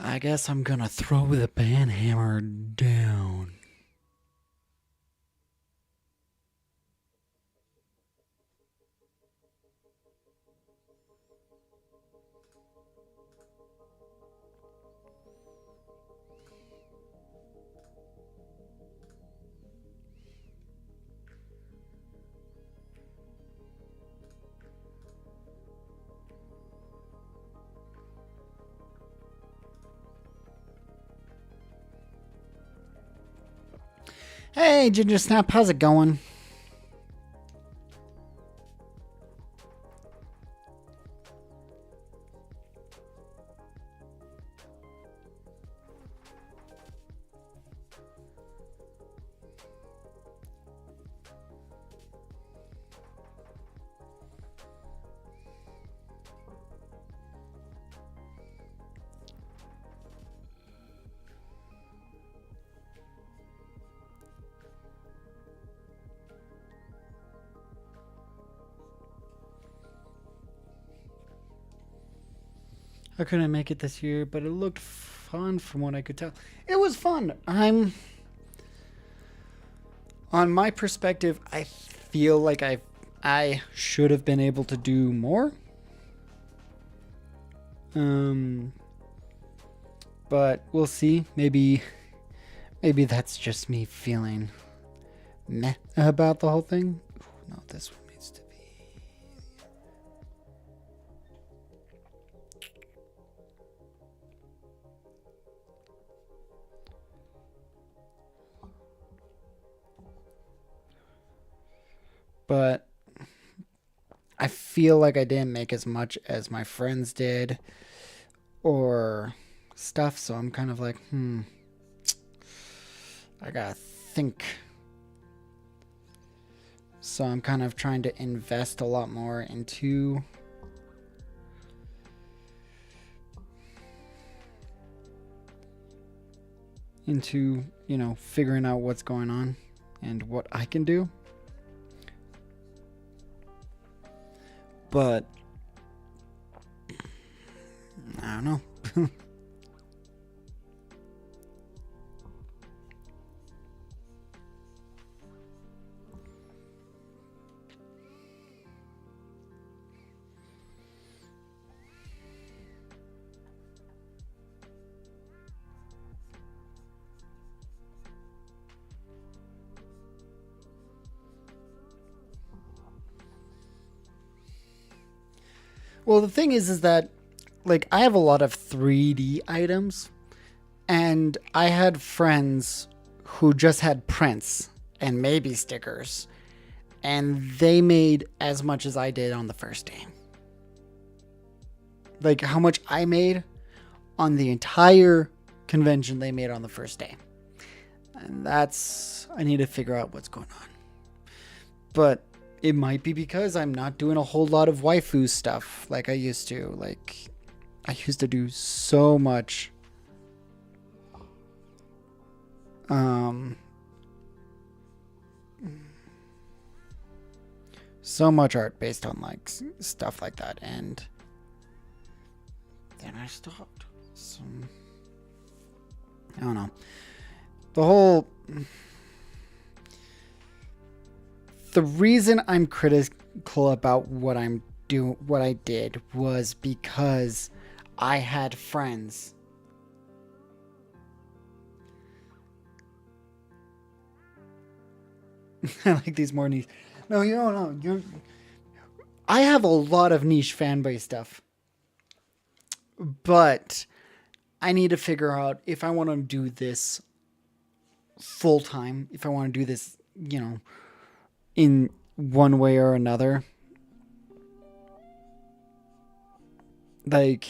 I guess I'm gonna throw the band hammer down. Hey, Ginger Snap, how's it going? I couldn't make it this year, but it looked fun from what I could tell. It was fun. On my perspective, I feel like I should have been able to do more. But we'll see. Maybe that's just me feeling meh about the whole thing. Ooh, no, this one needs to be. But I feel like I didn't make as much as my friends did or stuff, so I'm kind of like, I gotta think. So I'm kind of trying to invest a lot more into figuring out what's going on and what I can do. But I don't know. Well, the thing is that, like, I have a lot of 3D items, and I had friends who just had prints and maybe stickers, and they made as much as I did on the first day. Like, how much I made on the entire convention they made on the first day. And I need to figure out what's going on. But it might be because I'm not doing a whole lot of waifu stuff like I used to. Like, I used to do so much so much art based on like stuff like that, and then I stopped. So I don't know. The reason I'm critical about what I did was because I had friends I like these more niche. No, you don't know. I have a lot of niche fanboy stuff, but I need to figure out if I want to do this full time, if I want to do this, in one way or another. Like,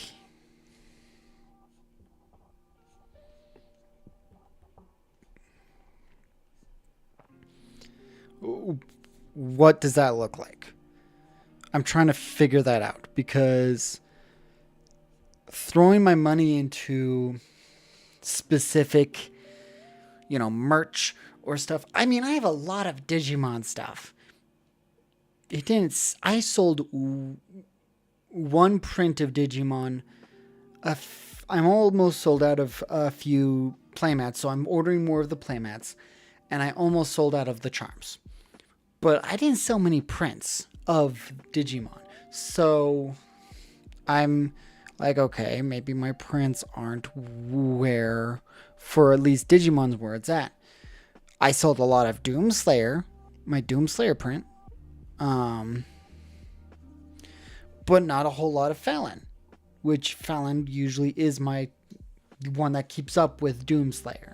what does that look like? I'm trying to figure that out because throwing my money into specific, merch or stuff. I mean, I have a lot of Digimon stuff. I sold one print of Digimon. I'm almost sold out of a few playmats, so I'm ordering more of the playmats. And I almost sold out of the charms. But I didn't sell many prints of Digimon. So I'm like, okay, maybe my prints aren't where, for at least Digimon's where it's at. I sold a lot of Doomslayer, my Doomslayer print. But not a whole lot of Fallon, which Fallon usually is my one that keeps up with Doomslayer.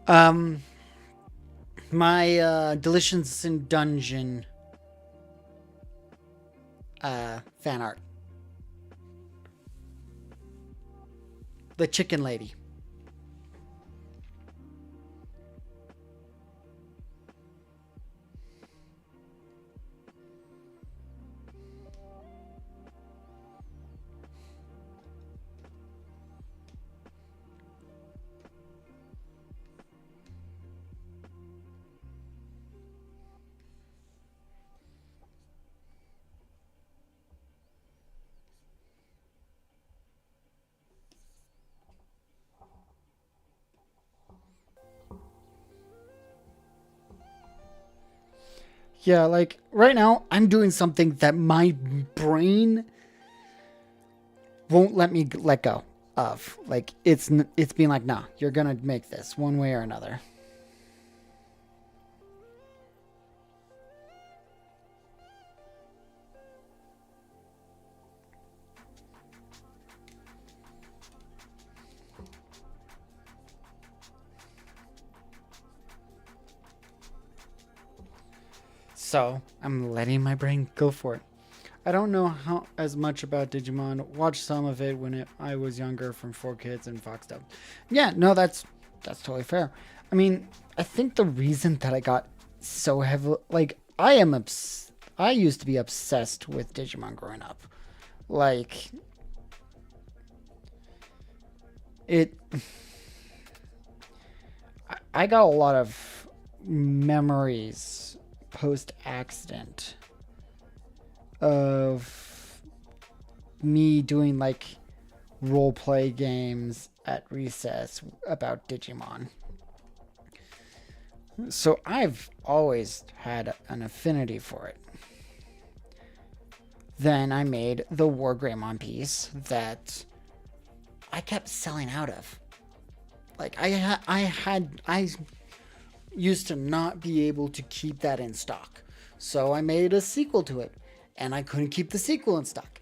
Um, my Delicious in Dungeon fan art. The chicken lady. Yeah, like right now, I'm doing something that my brain won't let me let go of. Like it's being like, nah, you're gonna make this one way or another. So I'm letting my brain go for it. I don't know how as much about Digimon. Watched some of it when I was younger from 4Kids and Fox Dub. Yeah, no, that's totally fair. I mean, I think the reason that I got so heavy, like I used to be obsessed with Digimon growing up. Like it, I got a lot of memories post accident of me doing like role play games at recess about Digimon. So I've always had an affinity for it. Then I made the Wargreymon piece that I kept selling out of. Like I used to not be able to keep that in stock. So I made a sequel to it and I couldn't keep the sequel in stock.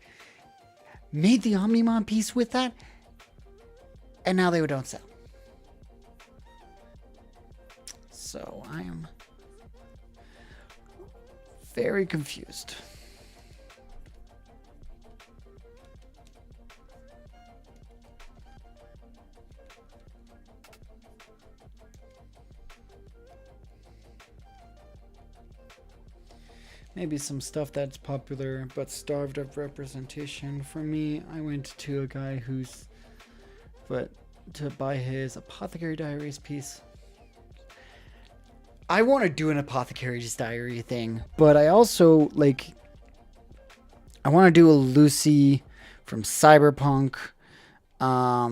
Made the Omnimon piece with that and now they don't sell. So I am very confused. Maybe some stuff that's popular but starved of representation. For me, I went to a guy to buy his Apothecary Diaries piece. I want to do an Apothecary's Diary thing, but I also I want to do a Lucy from Cyberpunk. I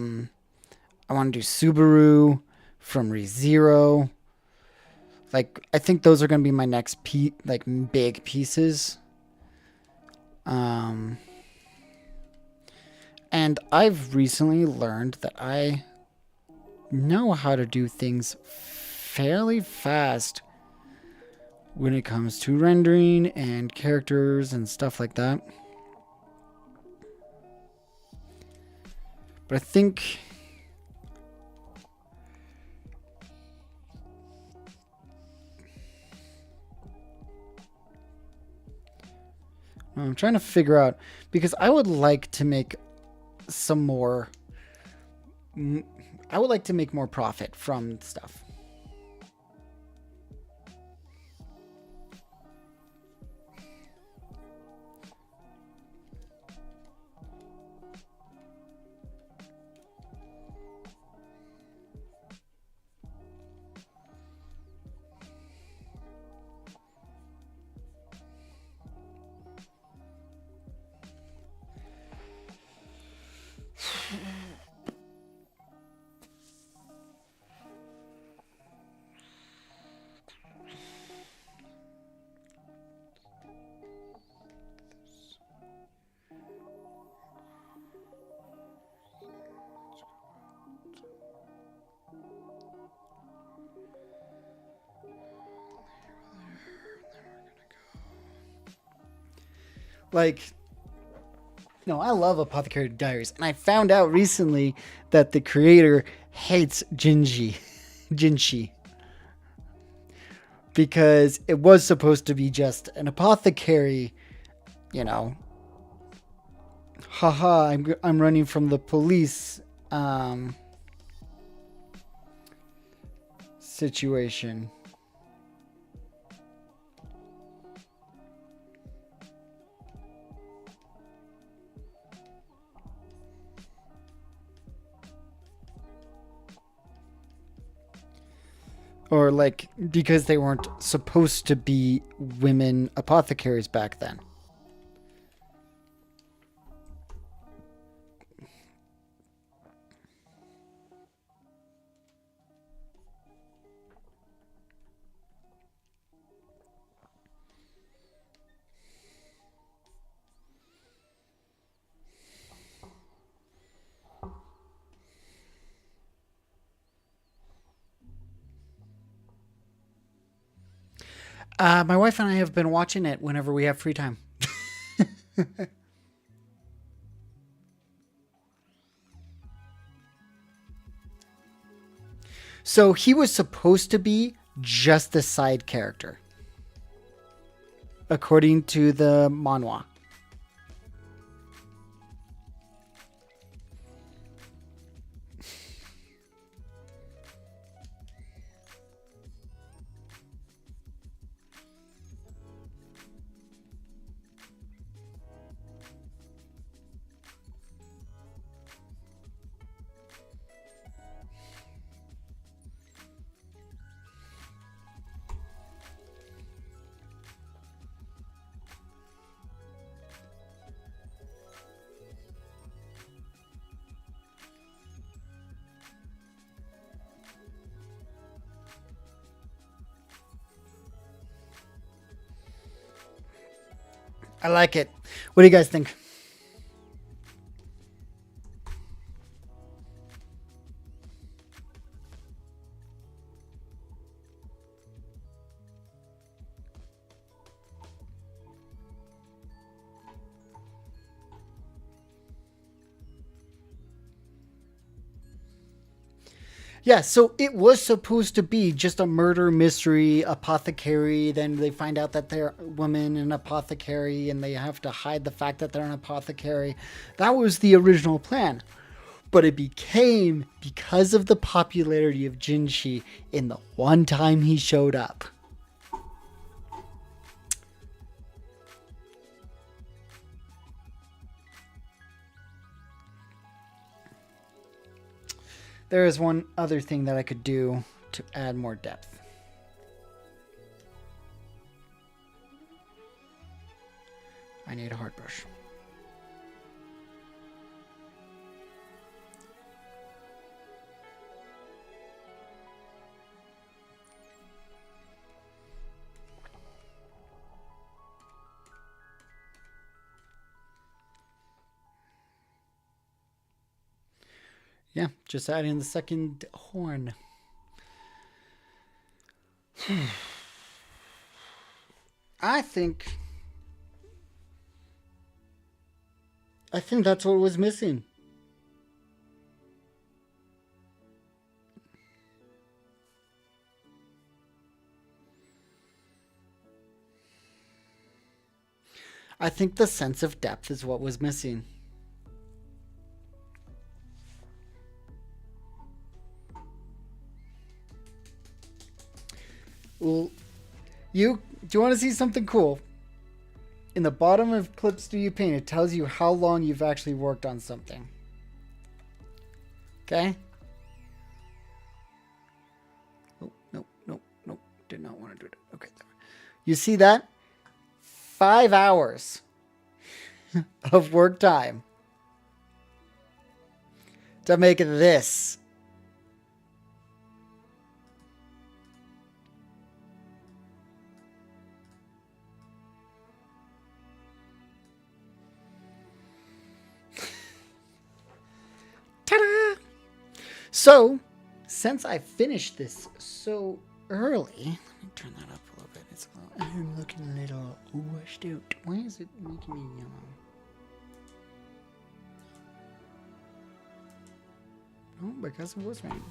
want to do Subaru from ReZero. Like, I think those are going to be my next big pieces. And I've recently learned that I know how to do things fairly fast when it comes to rendering and characters and stuff like that. But I think I'm trying to figure out because I would like to make some more. I would like to make more profit from stuff. Like, no, I love Apothecary Diaries, and I found out recently that the creator hates Jinji. Jinshi. Because it was supposed to be just an apothecary, you know. Haha, I'm running from the police situation. Or like because they weren't supposed to be women apothecaries back then. My wife and I have been watching it whenever we have free time. So he was supposed to be just a side character, according to the manhwa. I like it. What do you guys think? Yeah, so it was supposed to be just a murder mystery, apothecary. Then they find out that they're a woman and apothecary, and they have to hide the fact that they're an apothecary. That was the original plan. But it became because of the popularity of Jinshi in the one time he showed up. There is one other thing that I could do to add more depth. I need a hard brush. Yeah, just adding the second horn. I think that's what was missing. I think the sense of depth is what was missing. Well, do you want to see something cool? In the bottom of Clips Do You Paint, it tells you how long you've actually worked on something. Okay? Oh, nope. Did not want to do it. Okay. You see that? 5 hours of work time to make this. Ta-da! So, since I finished this so early, let me turn that up a little bit. I'm looking a little washed out. Why is it making me yellow? Oh, because it was raining.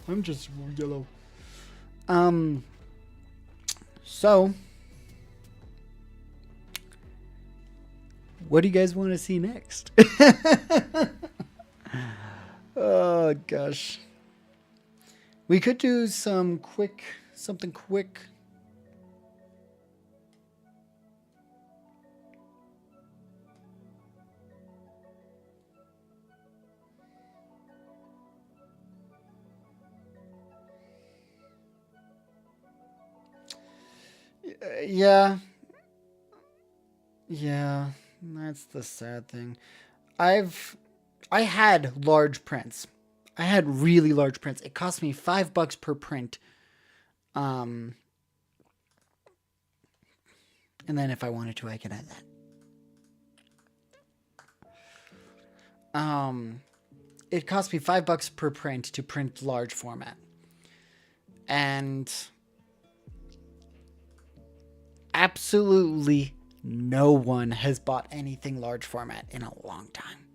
I'm just yellow. So, what do you guys want to see next? Oh gosh. We could do something quick. Yeah. Yeah, that's the sad thing. I had large prints. I had really large prints. It cost me $5 per print. Um, and then if I wanted to, I could add that. It cost me $5 per print to print large format, and absolutely no one has bought anything large format in a long time.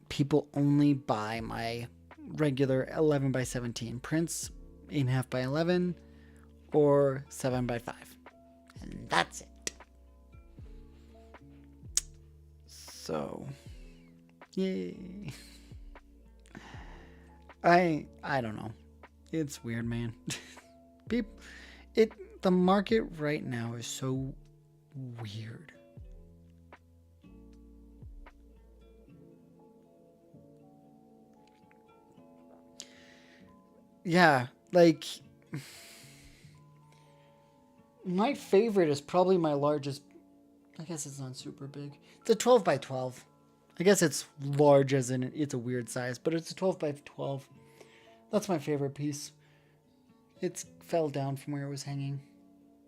People only buy my regular 11 by 17 prints, 8.5 by 11, or 7 by 5, and that's it. So, yay. I don't know. It's weird, man. The market right now is so weird. Yeah, like my favorite is probably my largest. I guess it's not super big. It's a 12 by 12. I guess it's large as in it's a weird size, but it's a 12 by 12. That's my favorite piece. It fell down from where it was hanging,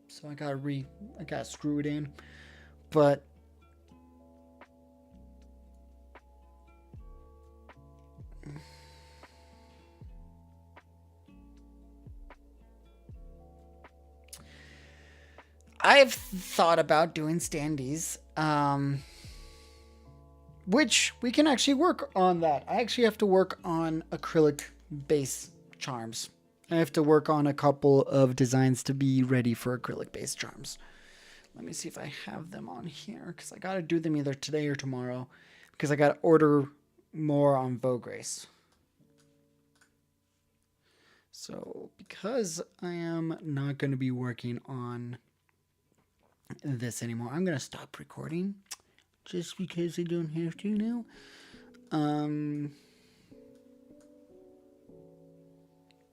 so I gotta screw it in. But I've thought about doing standees, which we can actually work on that. I actually have to work on acrylic base charms. I have to work on a couple of designs to be ready for acrylic base charms. Let me see if I have them on here, because I got to do them either today or tomorrow, because I got to order more on Vograce. So because I am not going to be working on this anymore, I'm going to stop recording just because I don't have to now.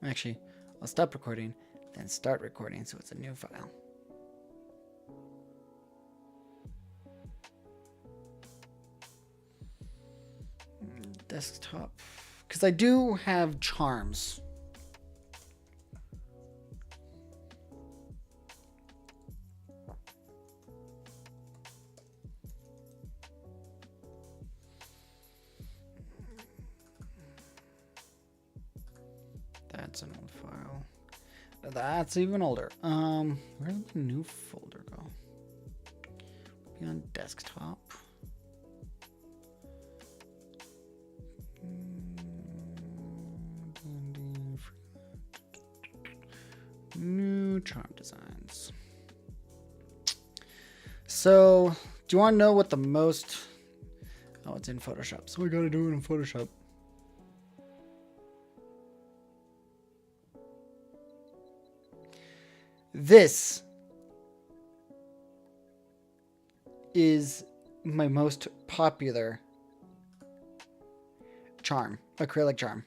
Actually, I'll stop recording, then start recording, so it's a new file. Desktop, because I do have charms. That's an old file. That's even older. Where did the new folder go? Be on desktop. New charm designs. So, do you want to know what the most... Oh, it's in Photoshop. So we gotta do it in Photoshop. This is my most popular charm, acrylic charm.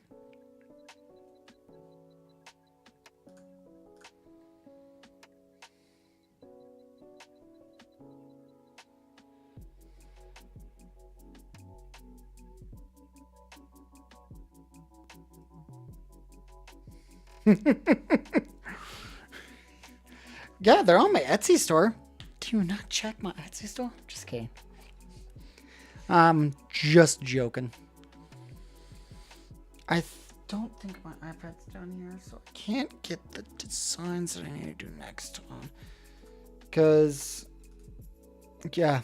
Yeah, they're on my Etsy store. Do you not check my Etsy store? Just kidding. I'm just joking. I don't think my iPad's down here, so I can't get the designs that I need to do next on. Because, yeah.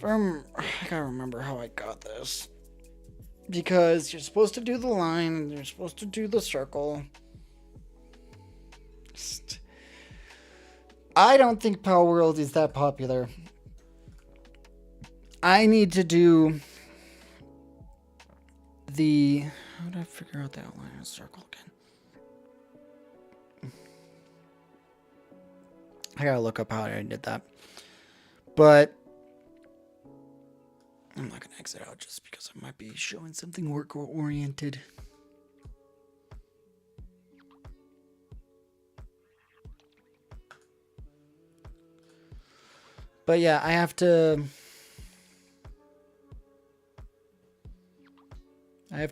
I gotta remember how I got this. because you're supposed to do the line and you're supposed to do the circle. I don't think Power World is that popular. I need to do the... How did I figure out the outline of a circle again? I gotta look up how I did that. But I'm not gonna exit out just because I might be showing something work-oriented. But yeah, I have to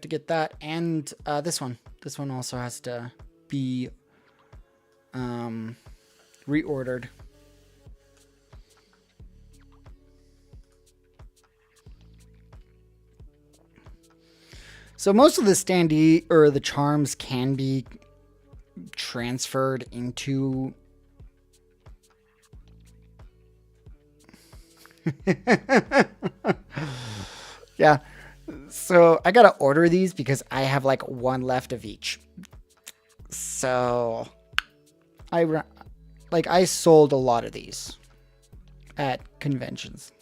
get that and this one. This one also has to be reordered. So most of the standee or the charms can be transferred into yeah. So I gotta order these because I have like one left of each. So I sold a lot of these at conventions.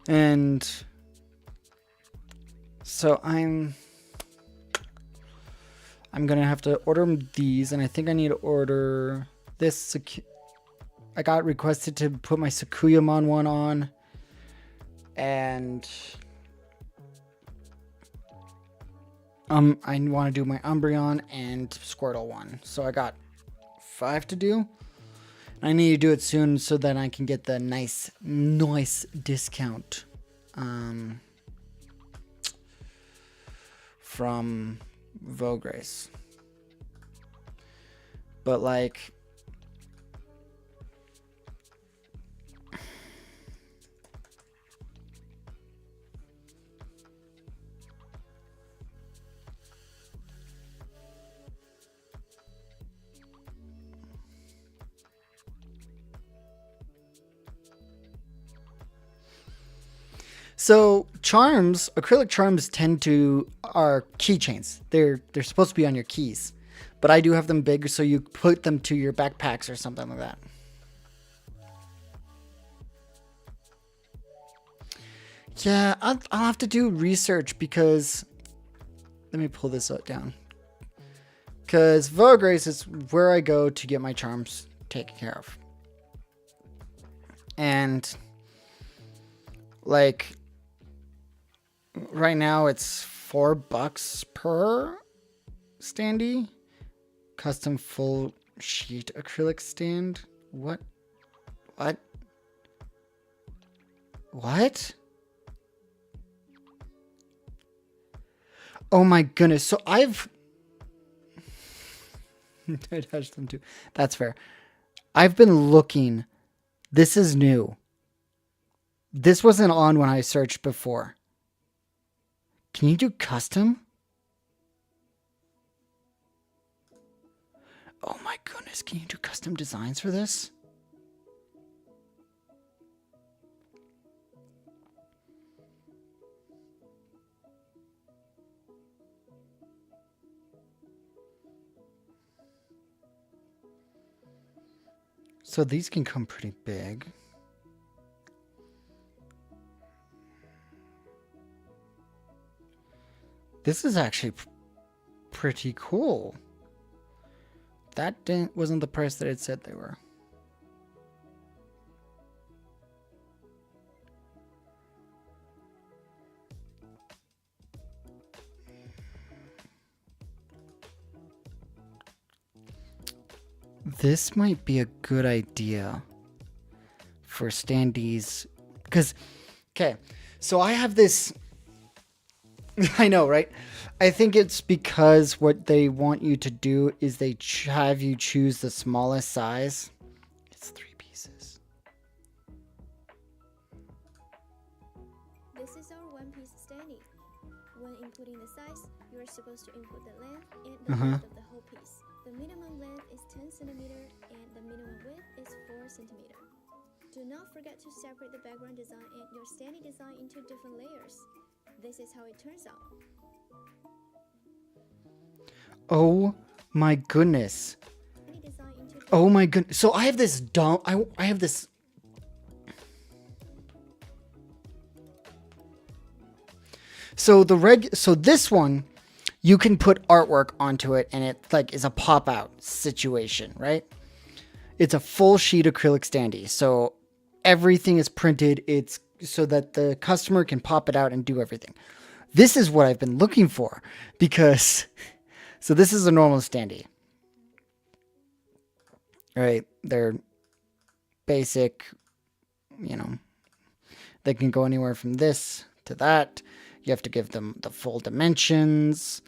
And so I'm gonna have to order these, and I think I need to order this. I got requested to put my Sakuyamon one on, and I want to do my Umbreon and Squirtle one. So I got 5 to do. I need to do it soon so that I can get the nice discount from Vograce. But like, so charms, acrylic charms are keychains. They're supposed to be on your keys, but I do have them big, so you put them to your backpacks or something like that. Yeah, I'll have to do research because let me pull this down. Because Vograce is where I go to get my charms taken care of, and like right now it's $4 per standee. Custom full sheet acrylic stand. What? Oh my goodness. So I've I touched them too. That's fair. I've been looking. This is new. This wasn't on when I searched before. Can you do custom? Oh my goodness, can you do custom designs for this? So these can come pretty big. This is actually pretty cool. That wasn't the price that it said they were. This might be a good idea for standees. Because, okay, so I have this... I know, right? I think it's because what they want you to do is they have you choose the smallest size. It's 3 pieces. This is our one-piece standee. When inputting the size, you are supposed to input the length and the width of the whole piece. The minimum length is 10 cm and the minimum width is 4 cm. Do not forget to separate the background design and your standee design into different layers. This is how it turns out. Oh my goodness. Any design into the Oh my goodness. So I have this dumb. I have this. So so this one, you can put artwork onto it, and it like is a pop out situation, right? It's a full sheet acrylic standee, so everything is printed. It's so that the customer can pop it out and do everything. This is what I've been looking for because. So this is a normal standee. Right? They're basic, you know, they can go anywhere from this to that. You have to give them the full dimensions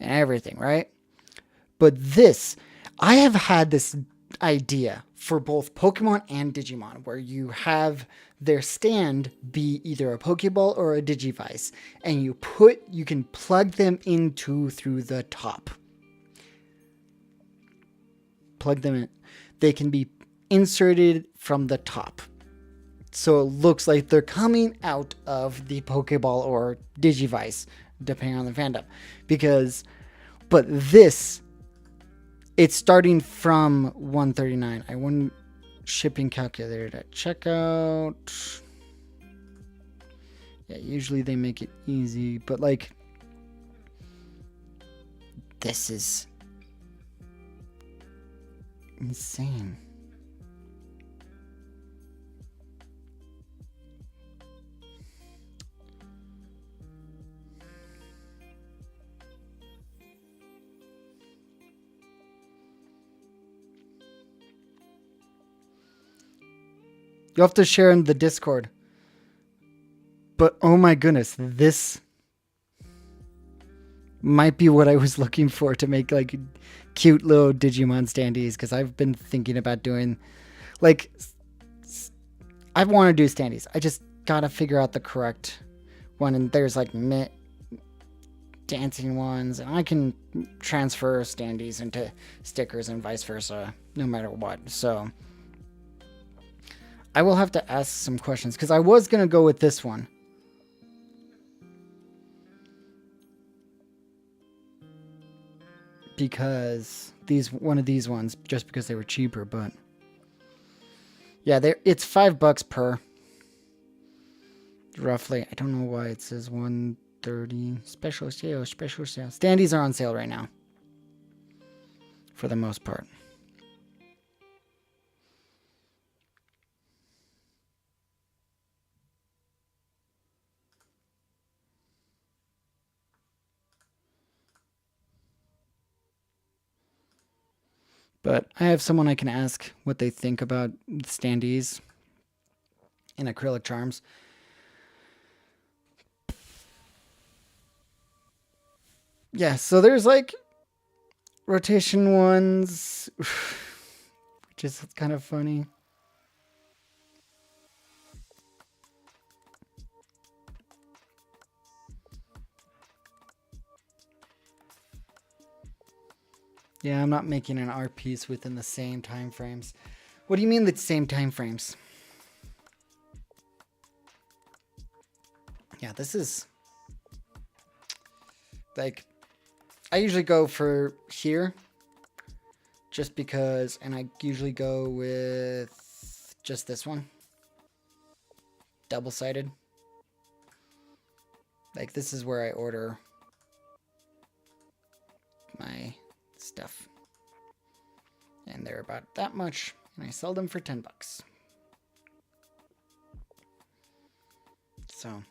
and everything, right? But this, I have had this idea for both Pokemon and Digimon where you have their stand be either a Pokeball or a Digivice, and you can plug them into through the top. Plug them in. They can be inserted from the top. So it looks like they're coming out of the Pokeball or Digivice, depending on the fandom. But this, it's starting from 139. I want shipping calculator to checkout. Yeah, usually they make it easy, but like, this is insane. You'll have to share in the Discord. But oh my goodness, this might be what I was looking for to make like cute little Digimon standees, because I've been thinking about doing like I want to do standees. I just gotta figure out the correct one, and there's like dancing ones, and I can transfer standees into stickers and vice versa, no matter what. So I will have to ask some questions, because I was gonna go with this one. Because one of these ones, just because they were cheaper, but yeah, it's $5 per, roughly. I don't know why it says 130. Special sale. Standees are on sale right now, for the most part. But I have someone I can ask what they think about standees and acrylic charms. Yeah, so there's like rotation ones, which is kind of funny. Yeah, I'm not making an art piece within the same time frames. What do you mean the same time frames? Yeah, this is like, I usually go for here just because, and I usually go with just this one, double-sided. Like, this is where I order my stuff, and they're about that much, and I sell them for $10. So,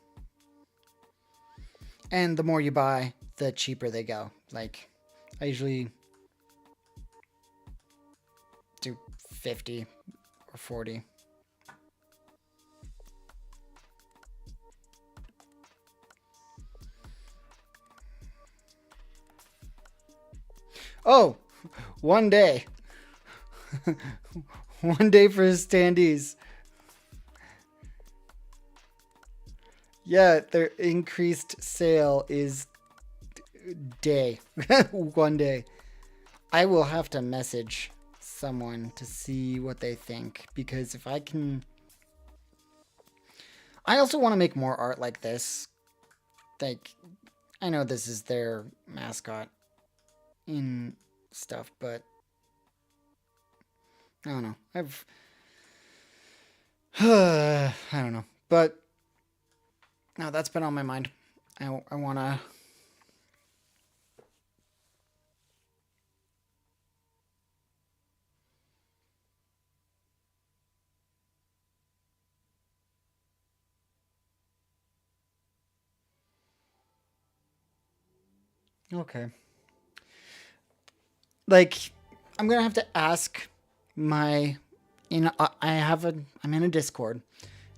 and the more you buy, the cheaper they go. Like, I usually do 50 or 40. Oh, one day. One day for standees. Yeah, their increased sale is day. One day. I will have to message someone to see what they think, because if I can... I also want to make more art like this, like, I know this is their mascot in stuff, but I don't know. I don't know. But no, that's been on my mind. I want to. Okay. Like, I'm going to have to ask my. I'm in a Discord.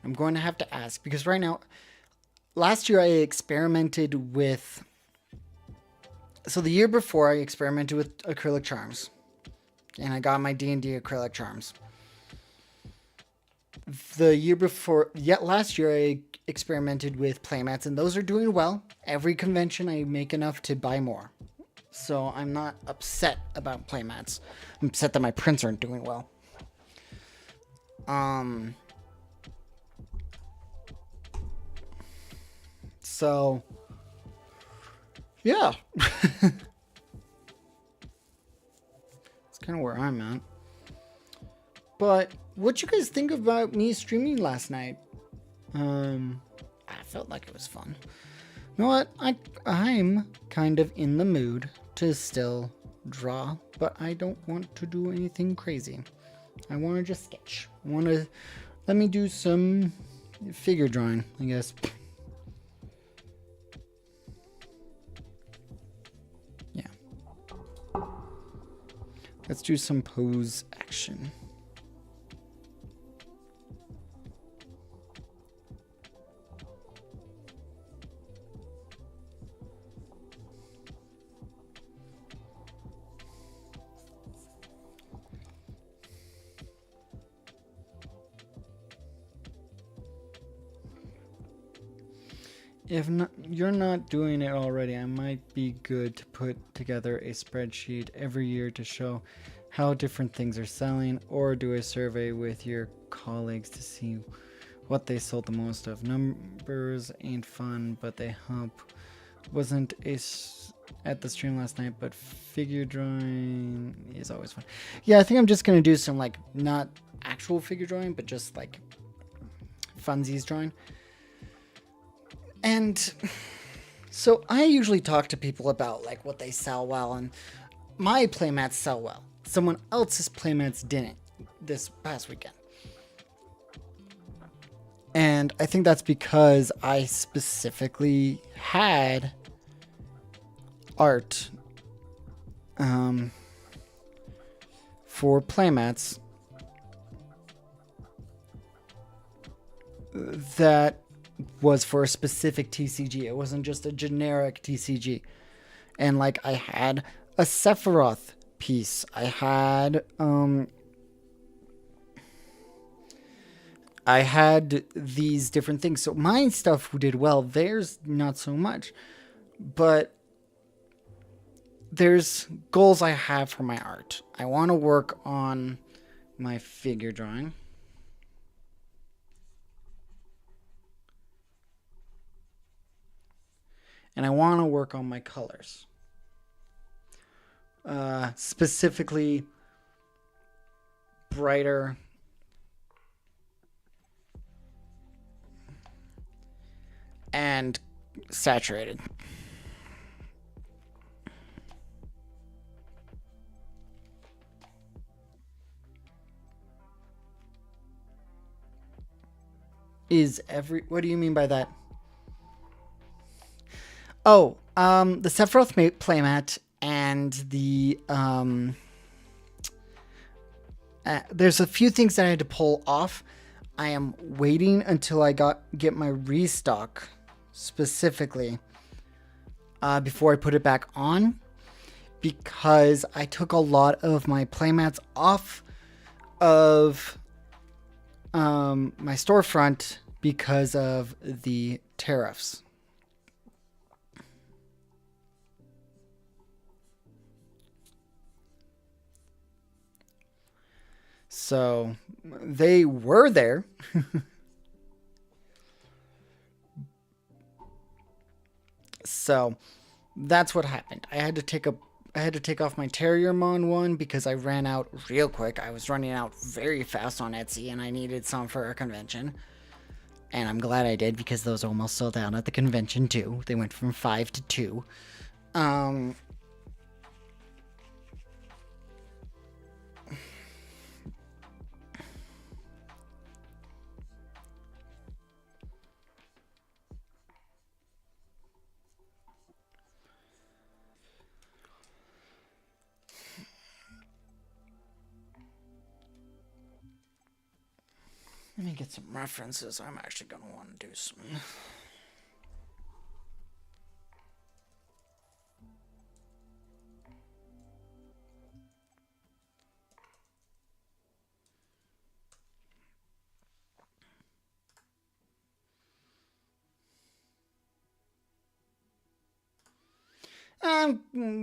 I'm going to have to ask because right now, last year I experimented with. So the year before I experimented with acrylic charms, and I got my D&D acrylic charms. The year before, yet last year I experimented with playmats, and those are doing well. Every convention I make enough to buy more, so I'm not upset about playmats. I'm upset that my prints aren't doing well. So yeah. It's kind of where I'm at. But what you guys think about me streaming last night? I felt like it was fun. You know what? I'm kind of in the mood to still draw, but I don't want to do anything crazy. I want to just sketch. Let me do some figure drawing, I guess. Yeah. Let's do some pose action. If not, you're not doing it already, I might be good to put together a spreadsheet every year to show how different things are selling, or do a survey with your colleagues to see what they sold the most of. Numbers ain't fun, but they help. Wasn't at the stream last night, but figure drawing is always fun. Yeah, I think I'm just gonna do some like not actual figure drawing, but just like funsies drawing. And so I usually talk to people about like what they sell well, and my playmats sell well. Someone else's playmats didn't this past weekend. And I think that's because I specifically had art for playmats that was for a specific TCG. It wasn't just a generic TCG. And like I had a Sephiroth piece. I had these different things. So my stuff did well. Theirs not so much. But there's goals I have for my art. I want to work on my figure drawing. And I want to work on my colors. Specifically, brighter and saturated. What do you mean by that? Oh, the Sephiroth playmat and the there's a few things that I had to pull off. I am waiting until I get my restock specifically before I put it back on, because I took a lot of my playmats off of my storefront because of the tariffs. So they were there. So that's what happened. I had to take off my Terriermon one because I ran out real quick. I was running out very fast on Etsy and I needed some for a convention. And I'm glad I did because those almost sold out at the convention too. They went from 5 to 2. Um, Let me get some references. I'm actually going to want to do some.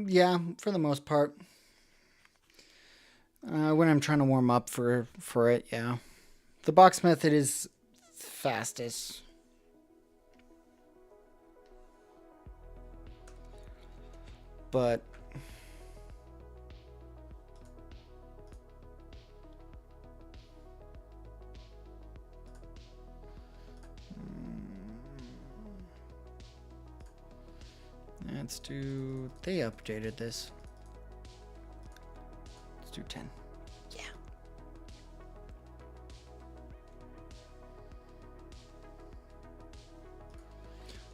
Yeah, for the most part. When I'm trying to warm up for it, yeah. The box method is fastest. But let's do. They updated this. Let's do 10. Yeah.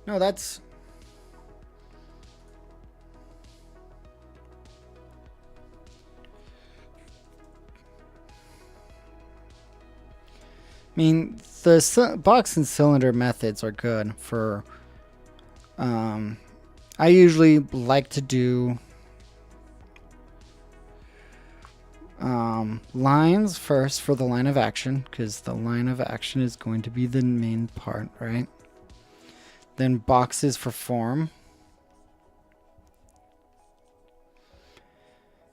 No, that's. I mean, the box and cylinder methods are good for. I usually like to do lines first for the line of action because the line of action is going to be the main part, right? Then boxes for form.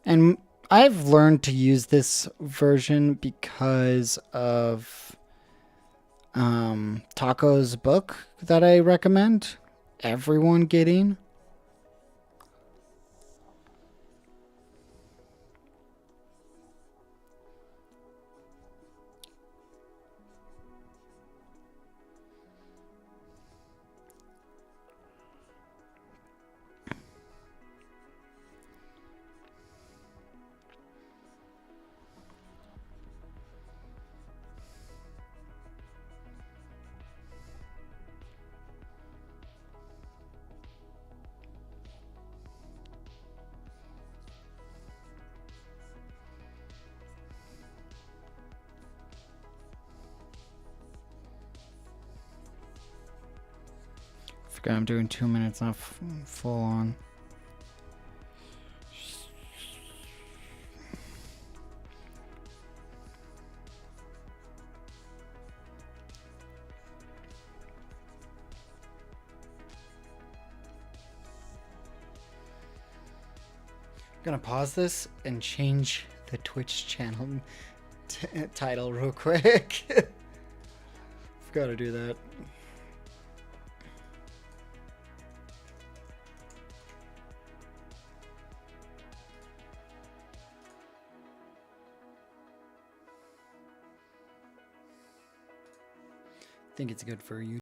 And I've learned to use this version because of Taco's book that I recommend everyone getting. Forgot I'm doing 2 minutes, not full on. Gonna pause this and change the Twitch channel title real quick. Forgot to do that. I think it's good for you.